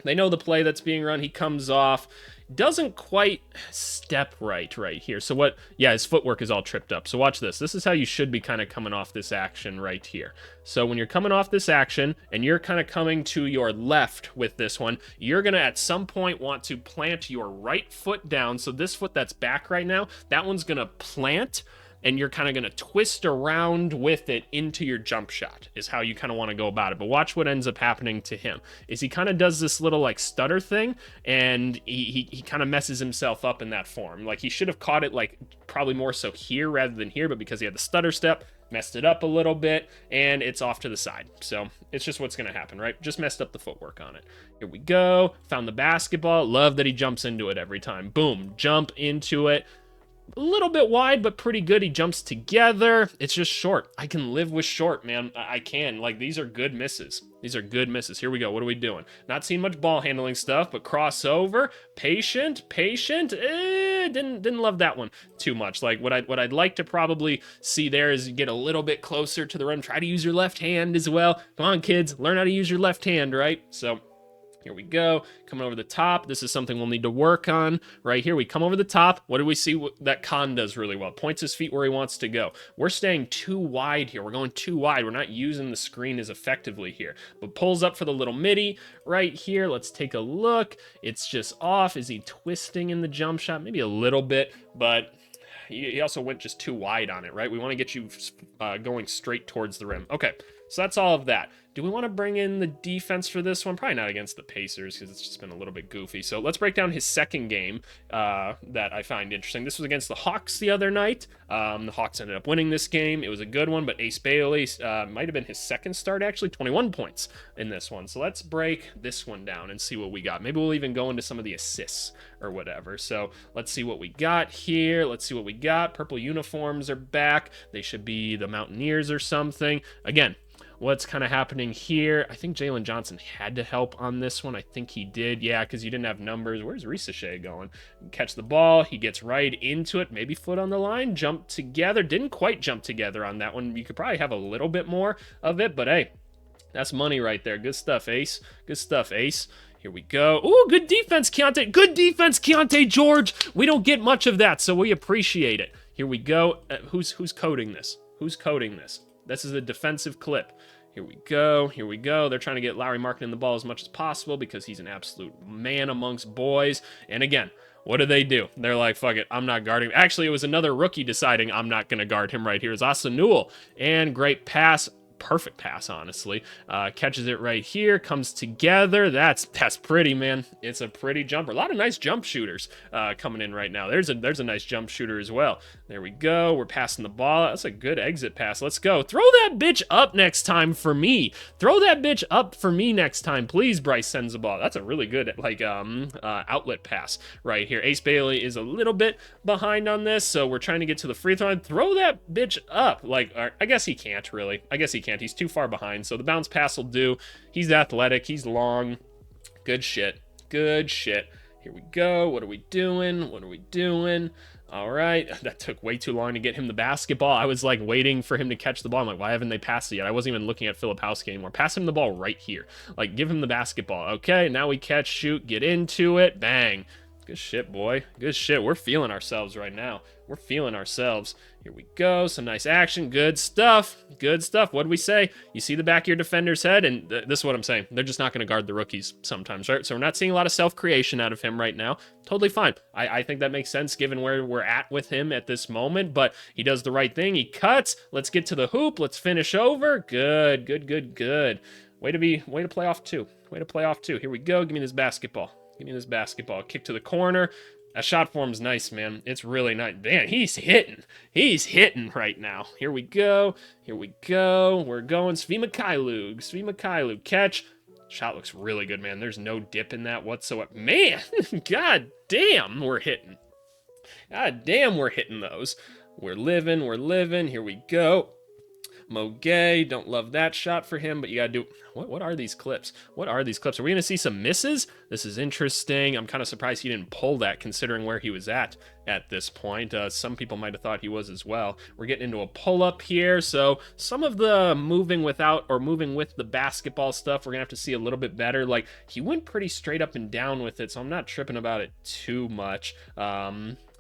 Speaker 1: they know the play that's being run. He comes off. Doesn't quite step right here. So his footwork is all tripped up. So watch this. This is how you should be kind of coming off this action right here. So when you're coming off this action and you're kind of coming to your left with this one, you're going to at some point want to plant your right foot down. So this foot that's back right now, that one's going to plant, and you're kind of going to twist around with it into your jump shot is how you kind of want to go about it. But watch what ends up happening to him is he kind of does this little like stutter thing, and he kind of messes himself up in that form. Like, he should have caught it like probably more so here rather than here, but because he had the stutter step, messed it up a little bit, and it's off to the side. So it's just what's going to happen, right? Just messed up the footwork on it. Here we go. Found the basketball. Love that he jumps into it every time. Boom. Jump into it. A little bit wide, but pretty good. He jumps together. It's just short. I can live with short, man. I can. Like, these are good misses. Here we go. What are we doing? Not seeing much ball handling stuff, but crossover. Patient. Didn't love that one too much. Like, what I'd like to probably see there is get a little bit closer to the rim. Try to use your left hand as well. Come on, kids. Learn how to use your left hand, right? So here we go, coming over the top. This is something we'll need to work on right here. We come over the top. What do we see that Khan does really well? Points his feet where he wants to go. We're staying too wide here. We're going too wide. We're not using the screen as effectively here. But pulls up for the little midi right here. Let's take a look. It's just off. Is he twisting in the jump shot? Maybe a little bit, but he also went just too wide on it, right? We want to get you going straight towards the rim. Okay, so that's all of that. Do we want to bring in the defense for this one? Probably not against the Pacers because it's just been a little bit goofy. So let's break down his second game that I find interesting. This was against the Hawks the other night. The Hawks ended up winning this game. It was a good one, but Ace Bailey might have been his second start, actually. 21 points in this one. So let's break this one down and see what we got. Maybe we'll even go into some of the assists or whatever. So let's see what we got here. Let's see what we got. Purple uniforms are back. They should be the Mountaineers or something. Again, what's kind of happening here? I think Jalen Johnson had to help on this one. I think he did. Yeah, because you didn't have numbers. Where's Ricochet going? Catch the ball. He gets right into it. Maybe foot on the line. Jump together. Didn't quite jump together on that one. You could probably have a little bit more of it, but hey, that's money right there. Good stuff, Ace. Good stuff, Ace. Here we go. Ooh, good defense, Keontae. Good defense, Keontae George. We don't get much of that, so we appreciate it. Here we go. Who's coding this? Who's coding this? This is a defensive clip. Here we go. Here we go. They're trying to get Lowry Markkanen the ball as much as possible because he's an absolute man amongst boys. And again, what do? They're like, fuck it, I'm not guarding him. Actually, it was another rookie deciding I'm not going to guard him right here. It's Asa Newell. And great pass. Perfect pass, honestly. Catches it right here, comes together. That's pretty, man. It's a pretty jumper. A lot of nice jump shooters coming in right now. There's a nice jump shooter as well. There we go. We're passing the ball. That's a good exit pass. Let's go. Throw that bitch up next time for me. Throw that bitch up for me next time, please. Bryce sends the ball. That's a really good outlet pass right here. Ace Bailey is a little bit behind on this, so we're trying to get to the free throw line. Throw that bitch up. I guess he can't really. I guess he can't. He's too far behind, so the bounce pass will do. He's athletic. He's long. Good shit. Good shit. Here we go. What are we doing? What are we doing? All right. That took way too long to get him the basketball. I was like waiting for him to catch the ball. I'm like, why haven't they passed it yet? I wasn't even looking at Filipowski anymore. Pass him the ball right here. Like, give him the basketball. Okay, now we catch, shoot, get into it. Bang. Good shit, boy. Good shit. We're feeling ourselves right now. We're feeling ourselves. Here we go. Some nice action. Good stuff. Good stuff. What do we say? You see the back of your defender's head, and this is what I'm saying. They're just not going to guard the rookies sometimes, right? So we're not seeing a lot of self-creation out of him right now. Totally fine. I think that makes sense given where we're at with him at this moment, but he does the right thing. He cuts. Let's get to the hoop. Let's finish over. Good, good, good, good. Way to play off two. Way to play off two. Here we go. Give me this basketball. Give me this basketball. Kick to the corner. That shot form's nice, man. It's really nice. Man, he's hitting. He's hitting right now. Here we go. Here we go. We're going. Svi Mikhailuk. Catch. Shot looks really good, man. There's no dip in that whatsoever. Man, god damn, we're hitting. God damn, we're hitting those. We're living. Here we go. Mogay, don't love that shot for him, but you gotta do... What are these clips? What are these clips? Are we gonna see some misses? This is interesting. I'm kind of surprised he didn't pull that considering where he was at this point. Some people might have thought he was as well. We're getting into a pull-up here, so some of the moving without or moving with the basketball stuff, we're gonna have to see a little bit better. Like, he went pretty straight up and down with it, so I'm not tripping about it too much. I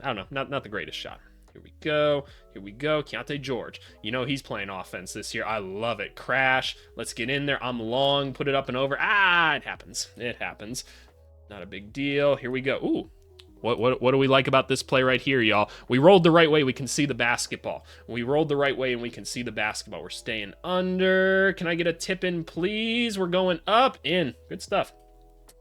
Speaker 1: don't know, not the greatest shot. Here we go. Here we go. Keontae George. You know he's playing offense this year. I love it. Crash. Let's get in there. I'm long. Put it up and over. It happens. It happens. Not a big deal. Here we go. Ooh. What do we like about this play right here, y'all? We rolled the right way. We can see the basketball. We rolled the right way, and we can see the basketball. We're staying under. Can I get a tip in, please? We're going up. In. Good stuff.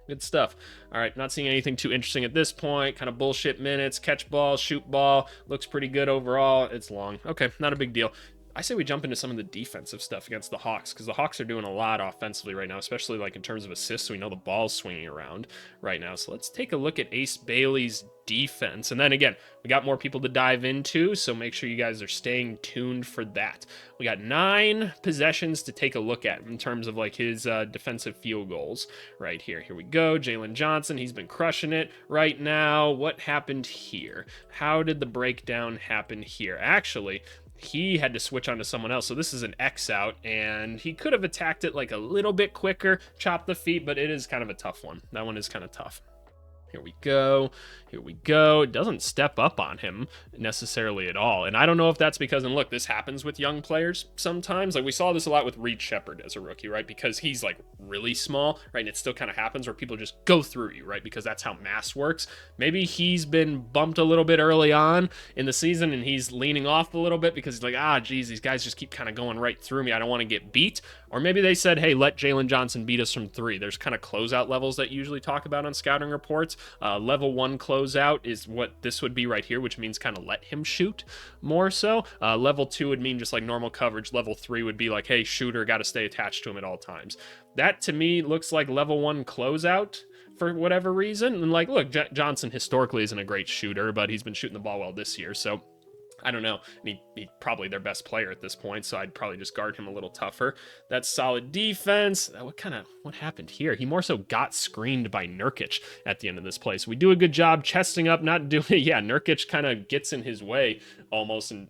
Speaker 1: Good stuff. All right, not seeing anything too interesting at this point. Kind of bullshit minutes. Catch ball, shoot ball. Looks pretty good overall. It's long. Okay, not a big deal. I say we jump into some of the defensive stuff against the Hawks, because the Hawks are doing a lot offensively right now, especially like in terms of assists. We know the ball's swinging around right now. So let's take a look at Ace Bailey's defense. And then again, we got more people to dive into, so make sure you guys are staying tuned for that. We got 9 possessions to take a look at in terms of like his defensive field goals right here. Here we go. Jalen Johnson, he's been crushing it right now. What happened here? How did the breakdown happen here? Actually, he had to switch onto someone else. So this is an X out, and he could have attacked it like a little bit quicker, chopped the feet, but it is kind of a tough one. That one is kind of tough. Here we go. Here we go. It doesn't step up on him necessarily at all. And I don't know if that's because, and look, this happens with young players sometimes. Like we saw this a lot with Reed Shepherd as a rookie, right? Because he's like really small, right? And it still kind of happens where people just go through you, right? Because that's how mass works. Maybe he's been bumped a little bit early on in the season and he's leaning off a little bit because he's like, geez, these guys just keep kind of going right through me. I don't want to get beat. Or maybe they said, hey, let Jalen Johnson beat us from 3. There's kind of closeout levels that you usually talk about on scouting reports. Level 1 closeout is what this would be right here, which means kind of let him shoot more so. Level 2 would mean just like normal coverage. Level 3 would be like, hey, shooter, got to stay attached to him at all times. That to me looks like level 1 closeout for whatever reason. And like, look, Johnson historically isn't a great shooter, but he's been shooting the ball well this year. So I don't know. He's probably their best player at this point, so I'd probably just guard him a little tougher. That's solid defense. What happened here? He more so got screened by Nurkic at the end of this play. So we do a good job chesting up, not doing it. Yeah, Nurkic kind of gets in his way almost, and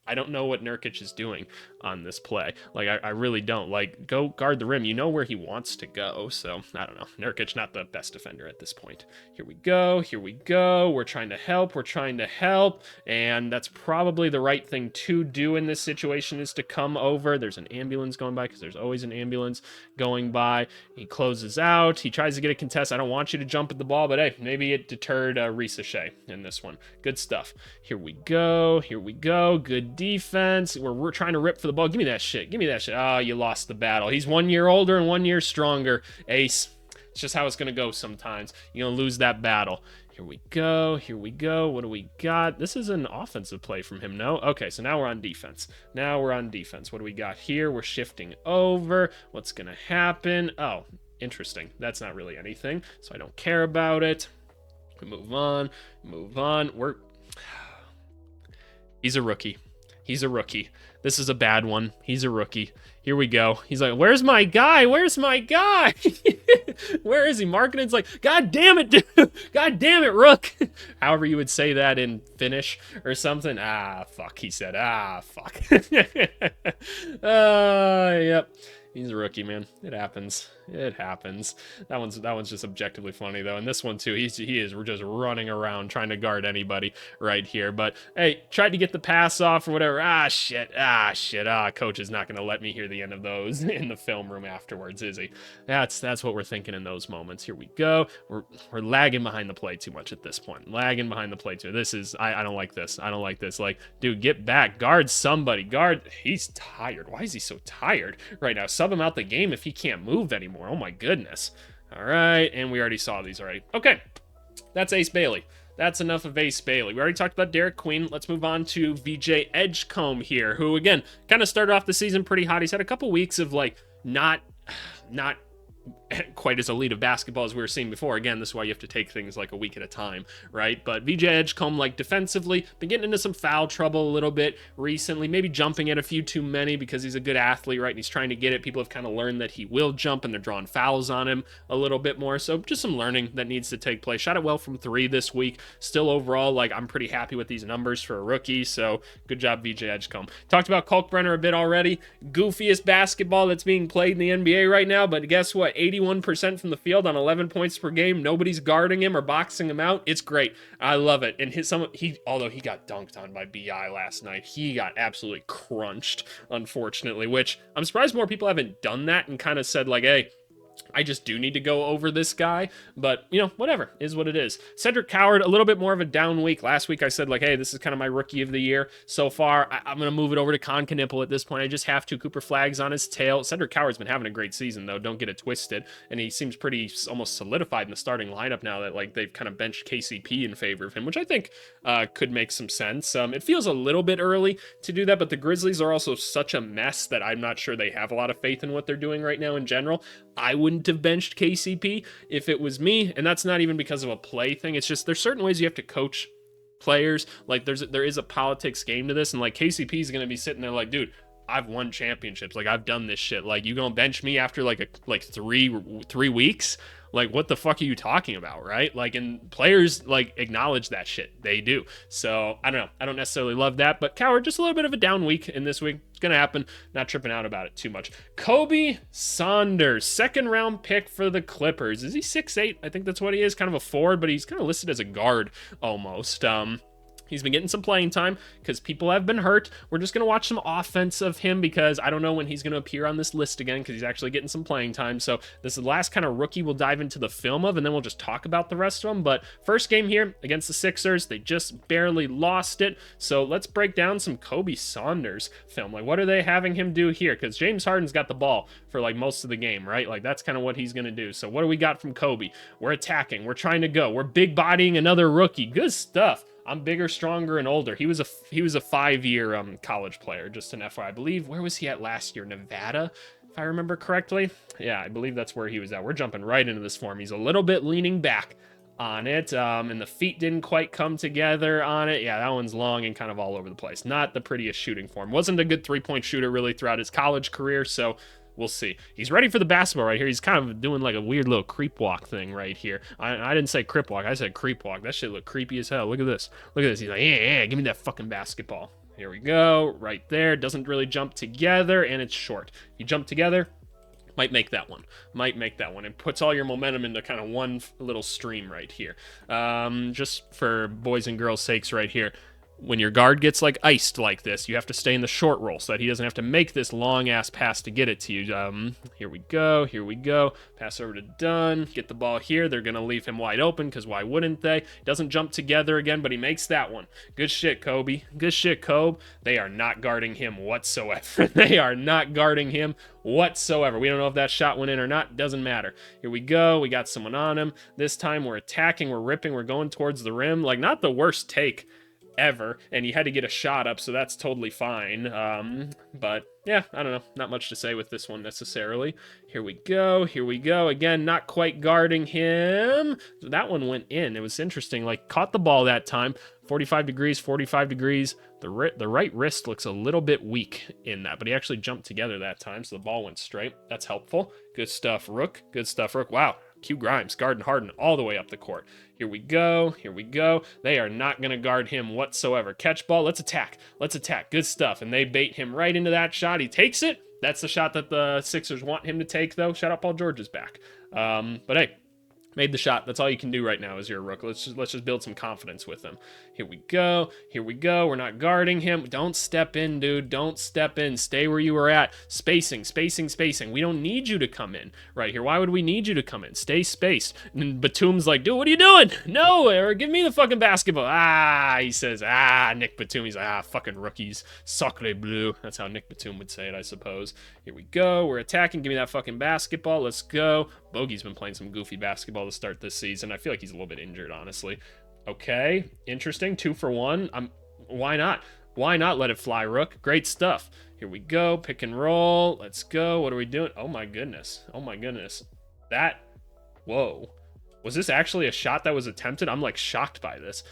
Speaker 1: I don't know what Nurkic is doing on this play. Like, I really don't. Like, go guard the rim. You know where he wants to go. So, I don't know. Nurkic, not the best defender at this point. Here we go. Here we go. We're trying to help. We're trying to help. And that's probably the right thing to do in this situation is to come over. There's an ambulance going by because there's always an ambulance going by. He closes out. He tries to get a contest. I don't want you to jump at the ball, but hey, maybe it deterred Ricochet in this one. Good stuff. Here we go. Here we go. Good defense. We're trying to rip for the ball. Give me that shit. Give me that shit. You lost the battle. He's 1 year older and 1 year stronger. Ace. It's just how it's going to go sometimes. You're going to lose that battle. Here we go. Here we go. What do we got? This is an offensive play from him, no? Okay, so now we're on defense. Now we're on defense. What do we got here? We're shifting over. What's going to happen? Oh, interesting. That's not really anything, so I don't care about it. Move on. Move on. He's a rookie. He's a rookie. This is a bad one. He's a rookie. Here we go. He's like, where's my guy? Where's my guy? Where is he? Markkinen's like, God damn it, dude. God damn it, Rook. However you would say that in Finnish or something. Fuck, he said. Fuck. Yep. He's a rookie, man. It happens. It happens. That one's just objectively funny though. And this one too, he is just running around trying to guard anybody right here. But hey, tried to get the pass off or whatever. Shit. Coach is not going to let me hear the end of those in the film room afterwards, is he? That's what we're thinking in those moments. Here we go. We're lagging behind the play too much at this point. Lagging behind the play too. This is I don't like this. I don't like this. Like, dude, get back. Guard somebody. Guard. He's tired. Why is he so tired right now? Sub him out the game if he can't move anymore. Oh my goodness. All right, and we already saw these already. Okay, that's Ace Bailey. That's enough of Ace Bailey. We already talked about Derek Queen. Let's move on to VJ Edgecombe here, who again kind of started off the season pretty hot. He's had a couple weeks of like not quite as elite of basketball as we were seeing before. Again, this is why you have to take things like a week at a time, right? But VJ Edgecombe, like defensively, been getting into some foul trouble a little bit recently, maybe jumping at a few too many because he's a good athlete, right? And he's trying to get it. People have kind of learned that he will jump and they're drawing fouls on him a little bit more. So just some learning that needs to take place. Shot it well from 3 this week. Still overall, like I'm pretty happy with these numbers for a rookie. So good job, VJ Edgecombe. Talked about Kalkbrenner a bit already. Goofiest basketball that's being played in the NBA right now. But guess what? 81% from the field on 11 points per game. Nobody's guarding him or boxing him out. It's great. I love it. And although he got dunked on by BI last night, he got absolutely crunched, unfortunately, which I'm surprised more people haven't done that and kind of said like, hey, I just do need to go over this guy, but whatever is what it is. Cedric Coward, a little bit more of a down week. Last week I said like, hey, this is kind of my rookie of the year so far. I'm going to move it over to Con Knipple at this point. I just have to. Cooper Flagg's on his tail. Cedric Coward's been having a great season though. Don't get it twisted. And he seems pretty almost solidified in the starting lineup now that like they've kind of benched KCP in favor of him, which I think could make some sense. It feels a little bit early to do that, but the Grizzlies are also such a mess that I'm not sure they have a lot of faith in what they're doing right now in general. I wouldn't have benched KCP if it was me, and that's not even because of a play thing. It's just there's certain ways you have to coach players. Like there is a politics game to this, and like KCP is going to be sitting there like, dude, I've won championships. Like I've done this shit. Like you gonna bench me after like 3 weeks? Like, what the fuck are you talking about, right? Like, and players, like, acknowledge that shit. They do. So, I don't know. I don't necessarily love that, but Coward, just a little bit of a down week in this week. It's going to happen. Not tripping out about it too much. Kobe Saunders, second round pick for the Clippers. Is he 6'8"? I think that's what he is. Kind of a forward, but he's kind of listed as a guard almost. He's been getting some playing time because people have been hurt. We're just going to watch some offense of him because I don't know when he's going to appear on this list again because he's actually getting some playing time. So this is the last kind of rookie we'll dive into the film of, and then we'll just talk about the rest of them. But first game here against the Sixers, they just barely lost it. So let's break down some Kobe Saunders film. Like, what are they having him do here? Because James Harden's got the ball for like most of the game, right? Like, that's kind of what he's going to do. So what do we got from Kobe? We're attacking. We're trying to go. We're big bodying another rookie. Good stuff. I'm bigger, stronger, and older. He was a 5-year college player, just an FYI. I believe, where was he at last year? Nevada, if I remember correctly. Yeah, I believe that's where he was at. We're jumping right into this form. He's a little bit leaning back on it, and the feet didn't quite come together on it. Yeah, that one's long and kind of all over the place. Not the prettiest shooting form. Wasn't a good three-point shooter really throughout his college career, so we'll see. He's ready for the basketball right here. He's kind of doing like a weird little creep walk thing right here. I didn't say crip walk. I said creep walk. That shit look creepy as hell. Look at this. Look at this. He's like, yeah, give me that fucking basketball. Here we go. Right there. Doesn't really jump together, and it's short. You jump together, might make that one. Might make that one. It puts all your momentum into kind of one little stream right here. Just for boys and girls' sakes right here. When your guard gets like iced like this, you have to stay in the short roll so that he doesn't have to make this long ass pass to get it to you. Here we go. Here we go. Pass over to Dunn. Get the ball here. They're going to leave him wide open because why wouldn't they? Doesn't jump together again, but he makes that one. Good shit, Kobe. Good shit, Kobe. They are not guarding him whatsoever. They are not guarding him whatsoever. We don't know if that shot went in or not. Doesn't matter. Here we go. We got someone on him. This time we're attacking. We're ripping. We're going towards the rim. Like, not the worst take ever, and he had to get a shot up, so that's totally fine. But yeah, I don't know, not much to say with this one necessarily. Here we go. Again, not quite guarding him. That one went in. It was interesting, like, caught the ball that time. 45 degrees. The right wrist looks a little bit weak in that, but he actually jumped together that time, so the ball went straight. That's helpful. Good stuff, Rook. Wow. Q Grimes, guarding Harden all the way up the court. Here we go. They are not going to guard him whatsoever. Catch ball. Let's attack. Good stuff. And they bait him right into that shot. He takes it. That's the shot that the Sixers want him to take, though. Shout out Paul George's back. But hey, made the shot. That's all you can do right now as your rook. Let's just build some confidence with him. Here we go. We're not guarding him. Don't step in, dude. Don't step in. Stay where you were at. Spacing. We don't need you to come in right here. Why would we need you to come in? Stay spaced. And Batum's like, dude, what are you doing? No, or give me the fucking basketball. He says, Nick Batum. He's like, fucking rookies. Sacre bleu. That's how Nick Batum would say it, I suppose. Here we go. We're attacking. Give me that fucking basketball. Let's go. Bogey's been playing some goofy basketball to start this season. I feel like he's a little bit injured, honestly. Okay, interesting. 2 for 1. Why not? Why not let it fly, Rook? Great stuff. Here we go. Pick and roll. Let's go. What are we doing? Oh my goodness. Whoa. Was this actually a shot that was attempted? I'm like shocked by this.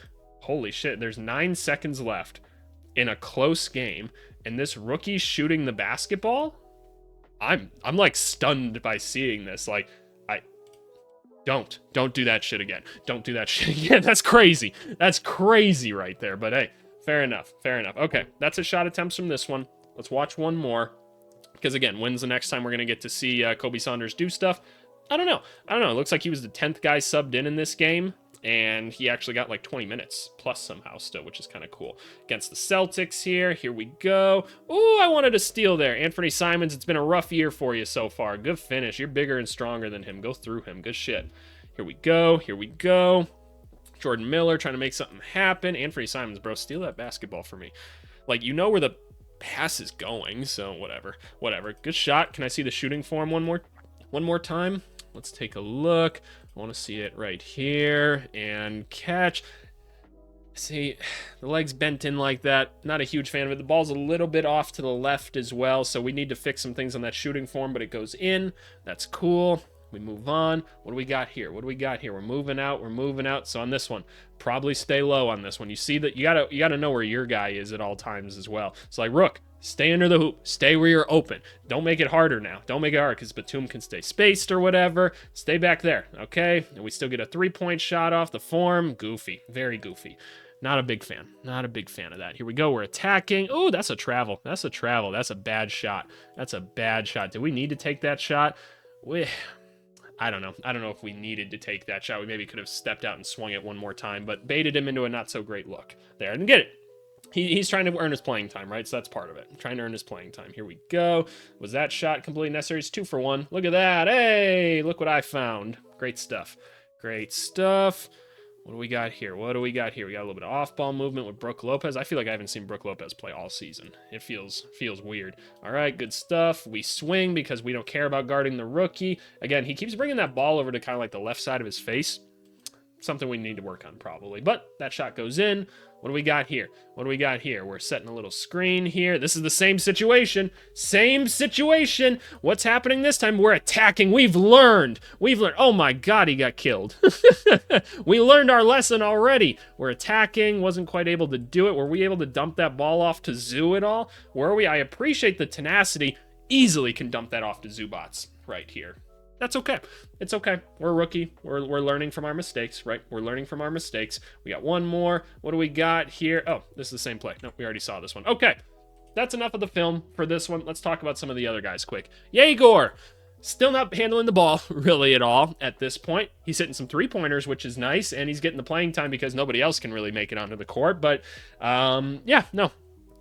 Speaker 1: Holy shit. There's 9 seconds left in a close game, and this rookie's shooting the basketball? I'm like stunned by seeing this. Like, Don't do that shit again. That's crazy. That's crazy right there. But hey, fair enough. Okay, that's a shot attempts from this one. Let's watch one more. Because again, when's the next time we're going to get to see Kobe Saunders do stuff? I don't know. It looks like he was the 10th guy subbed in this game. And he actually got like 20 minutes plus somehow still, which is kind of cool. Against the Celtics here. Here we go. Ooh, I wanted a steal there. Anthony Simons, it's been a rough year for you so far. Good finish. You're bigger and stronger than him. Go through him. Good shit. Here we go. Jordan Miller trying to make something happen. Anthony Simons, bro, steal that basketball for me. Like, you know where the pass is going, so whatever. Good shot. Can I see the shooting form one more time? Let's take a look. I want to see it right here and catch. See, the leg's bent in like that. Not a huge fan of it. The ball's a little bit off to the left as well, so we need to fix some things on that shooting form, but it goes in. That's cool. We move on. What do we got here? We're moving out. So on this one, probably stay low on this one. You see that you gotta know where your guy is at all times as well. So like, Rook, Stay under the hoop. Stay where you're open. Don't make it harder now. Don't make it hard because Batum can stay spaced or whatever. Stay back there, okay? And we still get a 3-point shot off the form. Goofy. Very goofy. Not a big fan. Not a big fan of that. Here we go. We're attacking. Oh, that's a travel. That's a travel. That's a bad shot. That's a bad shot. Do we need to take that shot? I don't know. I don't know if we needed to take that shot. We maybe could have stepped out and swung it one more time, but baited him into a not-so-great look. There, I didn't get it. He's trying to earn his playing time, right? So that's part of it. Trying to earn his playing time. Here we go. Was that shot completely necessary? It's 2 for 1. Look at that. Hey, look what I found. Great stuff. Great stuff. What do we got here? What do we got here? We got a little bit of off-ball movement with Brook Lopez. I feel like I haven't seen Brook Lopez play all season. It feels weird. All right, good stuff. We swing because we don't care about guarding the rookie. Again, he keeps bringing that ball over to kind of like the left side of his face. Something we need to work on probably. But that shot goes in. What do we got here? What do we got here? We're setting a little screen here. This is the same situation. Same situation. What's happening this time? We're attacking. We've learned. Oh my God, he got killed. We learned our lesson already. We're attacking. Wasn't quite able to do it. Were we able to dump that ball off to Zoo at all? Were we? I appreciate the tenacity. Easily can dump that off to Zubats right here. That's okay. It's okay. We're a rookie. We're learning from our mistakes, right? We're learning from our mistakes. We got one more. What do we got here? Oh, this is the same play. No, we already saw this one. Okay. That's enough of the film for this one. Let's talk about some of the other guys quick. Yegor. Still not handling the ball really at all at this point. He's hitting some 3-pointers, which is nice, and he's getting the playing time because nobody else can really make it onto the court. But, yeah, no.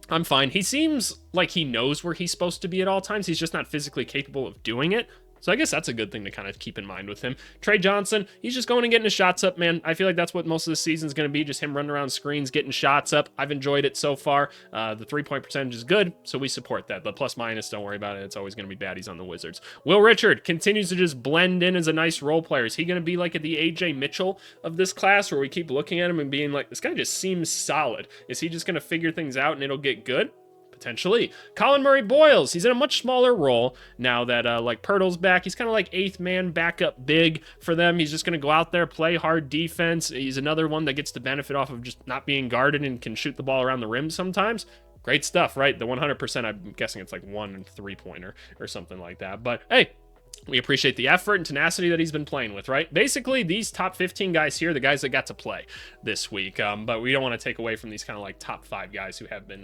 Speaker 1: I'm fine. He seems like he knows where he's supposed to be at all times. He's just not physically capable of doing it. So I guess that's a good thing to kind of keep in mind with him. Trey Johnson, he's just going and getting his shots up, man. I feel like that's what most of the season's going to be, just him running around screens, getting shots up. I've enjoyed it so far. The 3-point percentage is good, so we support that. But plus minus, don't worry about it. It's always going to be baddies on the Wizards. Will Richard continues to just blend in as a nice role player. Is he going to be like at the AJ Mitchell of this class where we keep looking at him and being like, this guy just seems solid? Is he just going to figure things out and it'll get good? Potentially. Colin Murray-Boyles, he's in a much smaller role now that like Pirtle's back. He's kind of like 8th man backup big for them. He's just going to go out there, play hard defense. He's another one that gets the benefit off of just not being guarded and can shoot the ball around the rim sometimes. Great stuff, right? The 100%, I'm guessing it's like 1 3-pointer or something like that. But hey, we appreciate the effort and tenacity that he's been playing with, right? Basically, these top 15 guys here, the guys that got to play this week. But we don't want to take away from these kind of like top 5 guys who have been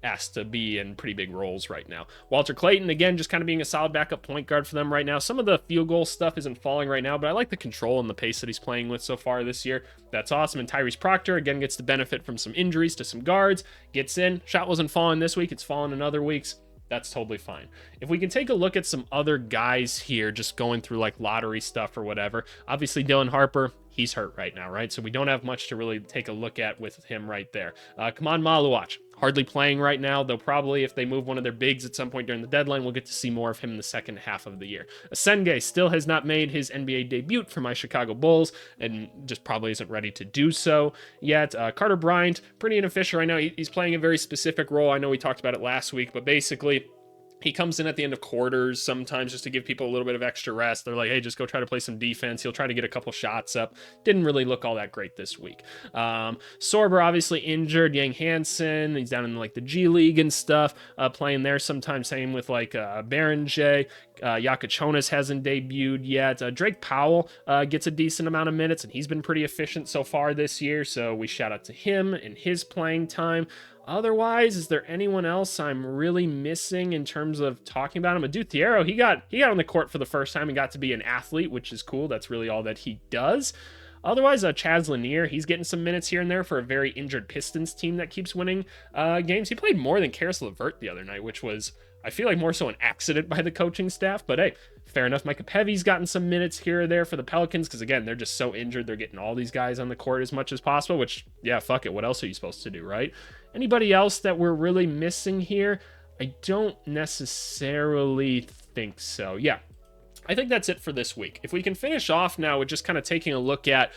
Speaker 1: asked to be in pretty big roles right now. Walter Clayton, again, just kind of being a solid backup point guard for them right now. Some of the field goal stuff isn't falling right now, but I like the control and the pace that he's playing with so far this year. That's awesome. And Tyrese Proctor, again, gets to benefit from some injuries to some guards. Gets in. Shot wasn't falling this week. It's fallen in other weeks. That's totally fine. If we can take a look at some other guys here, just going through like lottery stuff or whatever. Obviously, Dylan Harper, he's hurt right now, right? So we don't have much to really take a look at with him right there. Kaman Maluach, hardly playing right now, though probably if they move one of their bigs at some point during the deadline, we'll get to see more of him in the second half of the year. Asenge still has not made his NBA debut for my Chicago Bulls and just probably isn't ready to do so yet. Carter Bryant, pretty inefficient right now. He's playing a very specific role. I know we talked about it last week, but basically he comes in at the end of quarters sometimes just to give people a little bit of extra rest. They're like, hey, just go try to play some defense. He'll try to get a couple shots up. Didn't really look all that great this week. Sorber obviously injured. Yang Hansen, he's down in like the G League and stuff, playing there sometimes. Same with like Baron J. Yakachonis hasn't debuted yet. Drake Powell gets a decent amount of minutes, and he's been pretty efficient so far this year, so we shout out to him and his playing time. Otherwise, is there anyone else I'm really missing in terms of talking about him? Adu Thiero, he got on the court for the first time and got to be an athlete, which is cool. That's really all that he does. Otherwise, Chaz Lanier, he's getting some minutes here and there for a very injured Pistons team that keeps winning games. He played more than Karis LeVert the other night, which was, I feel like, more so an accident by the coaching staff. But hey, fair enough. Micah Pevy's gotten some minutes here or there for the Pelicans because, again, they're just so injured. They're getting all these guys on the court as much as possible, which, yeah, fuck it. What else are you supposed to do, right? Anybody else that we're really missing here? I don't necessarily think so. Yeah, I think that's it for this week. If we can finish off now with just kind of taking a look at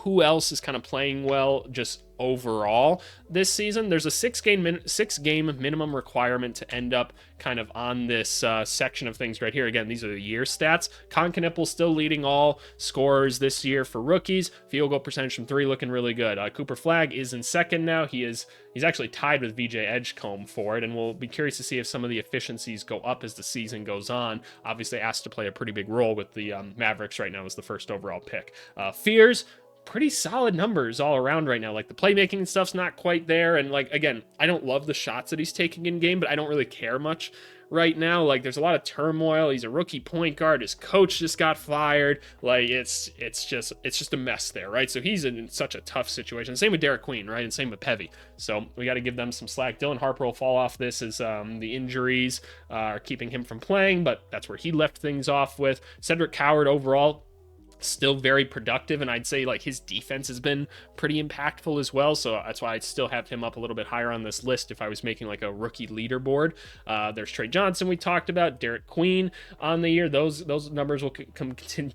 Speaker 1: who else is kind of playing well just overall this season. There's a six game minimum requirement to end up kind of on this section of things right here. Again, these are the year stats. Konkanippel still leading all scorers this year for rookies. Field goal percentage from 3 looking really good. Cooper Flagg is in second now. He's actually tied with VJ Edgecombe for it, and we'll be curious to see if some of the efficiencies go up as the season goes on. Obviously asked to play a pretty big role with the Mavericks right now as the first overall pick. Fears, pretty solid numbers all around right now. Like, the playmaking and stuff's not quite there, and like, again, I don't love the shots that he's taking in game, but I don't really care much right now. Like, there's a lot of turmoil. He's a rookie point guard. His coach just got fired. Like, it's just a mess there, right? So he's in such a tough situation. Same with Derek Queen, right? And same with Pevy. So we got to give them some slack. Dylan Harper will fall off this as the injuries are keeping him from playing, but that's where he left things off with. Cedric Coward overall still very productive, and I'd say like his defense has been pretty impactful as well, so that's why I'd still have him up a little bit higher on this list if I was making like a rookie leaderboard. There's Trey Johnson we talked about, Derek Queen on the year. Those numbers will continue.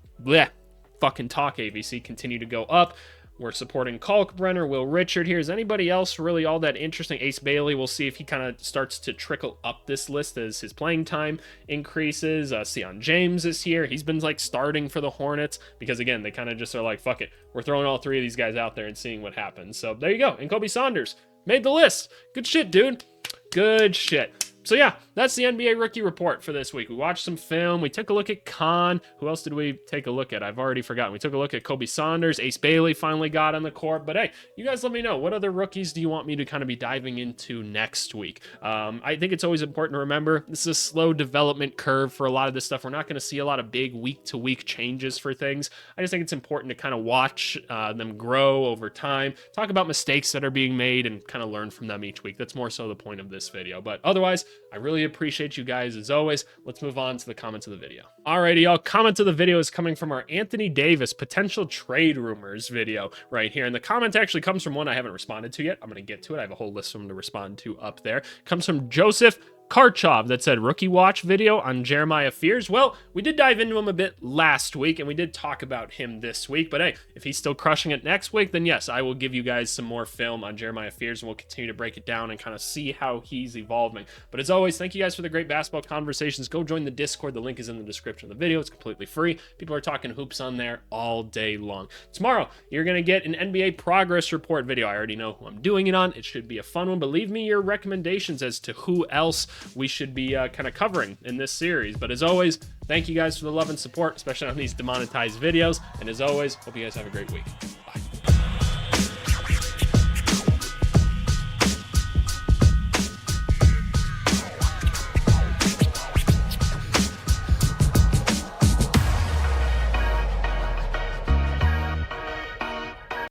Speaker 1: Fucking talk, AVC, continue to go up. We're supporting Kalkbrenner, Will Richard here. Is anybody else really all that interesting? Ace Bailey, we'll see if he kind of starts to trickle up this list as his playing time increases. Sion James this year, he's been like starting for the Hornets because, again, they kind of just are like, fuck it, we're throwing all 3 of these guys out there and seeing what happens. So there you go. And Kobe Saunders made the list. Good shit, dude. Good shit. So yeah, that's the NBA Rookie Report for this week. We watched some film. We took a look at Khan. Who else did we take a look at? I've already forgotten. We took a look at Kobe Saunders. Ace Bailey finally got on the court. But hey, you guys let me know. What other rookies do you want me to kind of be diving into next week? I think it's always important to remember this is a slow development curve for a lot of this stuff. We're not going to see a lot of big week-to-week changes for things. I just think it's important to kind of watch them grow over time, talk about mistakes that are being made, and kind of learn from them each week. That's more so the point of this video. But otherwise, I really appreciate you guys as always. Let's move on to the comments of the video. Alrighty, y'all. Comment of the video is coming from our Anthony Davis potential trade rumors video right here. And the comment actually comes from one I haven't responded to yet. I'm going to get to it. I have a whole list of them to respond to up there. It comes from Joseph Karchov that said rookie watch video on Jeremiah Fears. Well, we did dive into him a bit last week, and we did talk about him this week, but hey, if he's still crushing it next week, then yes, I will give you guys some more film on Jeremiah Fears, and we'll continue to break it down and kind of see how he's evolving. But as always, thank you guys for the great basketball conversations. Go join the Discord. The link is in the description of the video. It's completely free. People are talking hoops on there all day long. Tomorrow, you're going to get an NBA progress report video. I already know who I'm doing it on. It should be a fun one, but leave me your recommendations as to who else we should be kind of covering in this series. But as always, thank you guys for the love and support, especially on these demonetized videos. And as always, hope you guys have a great week.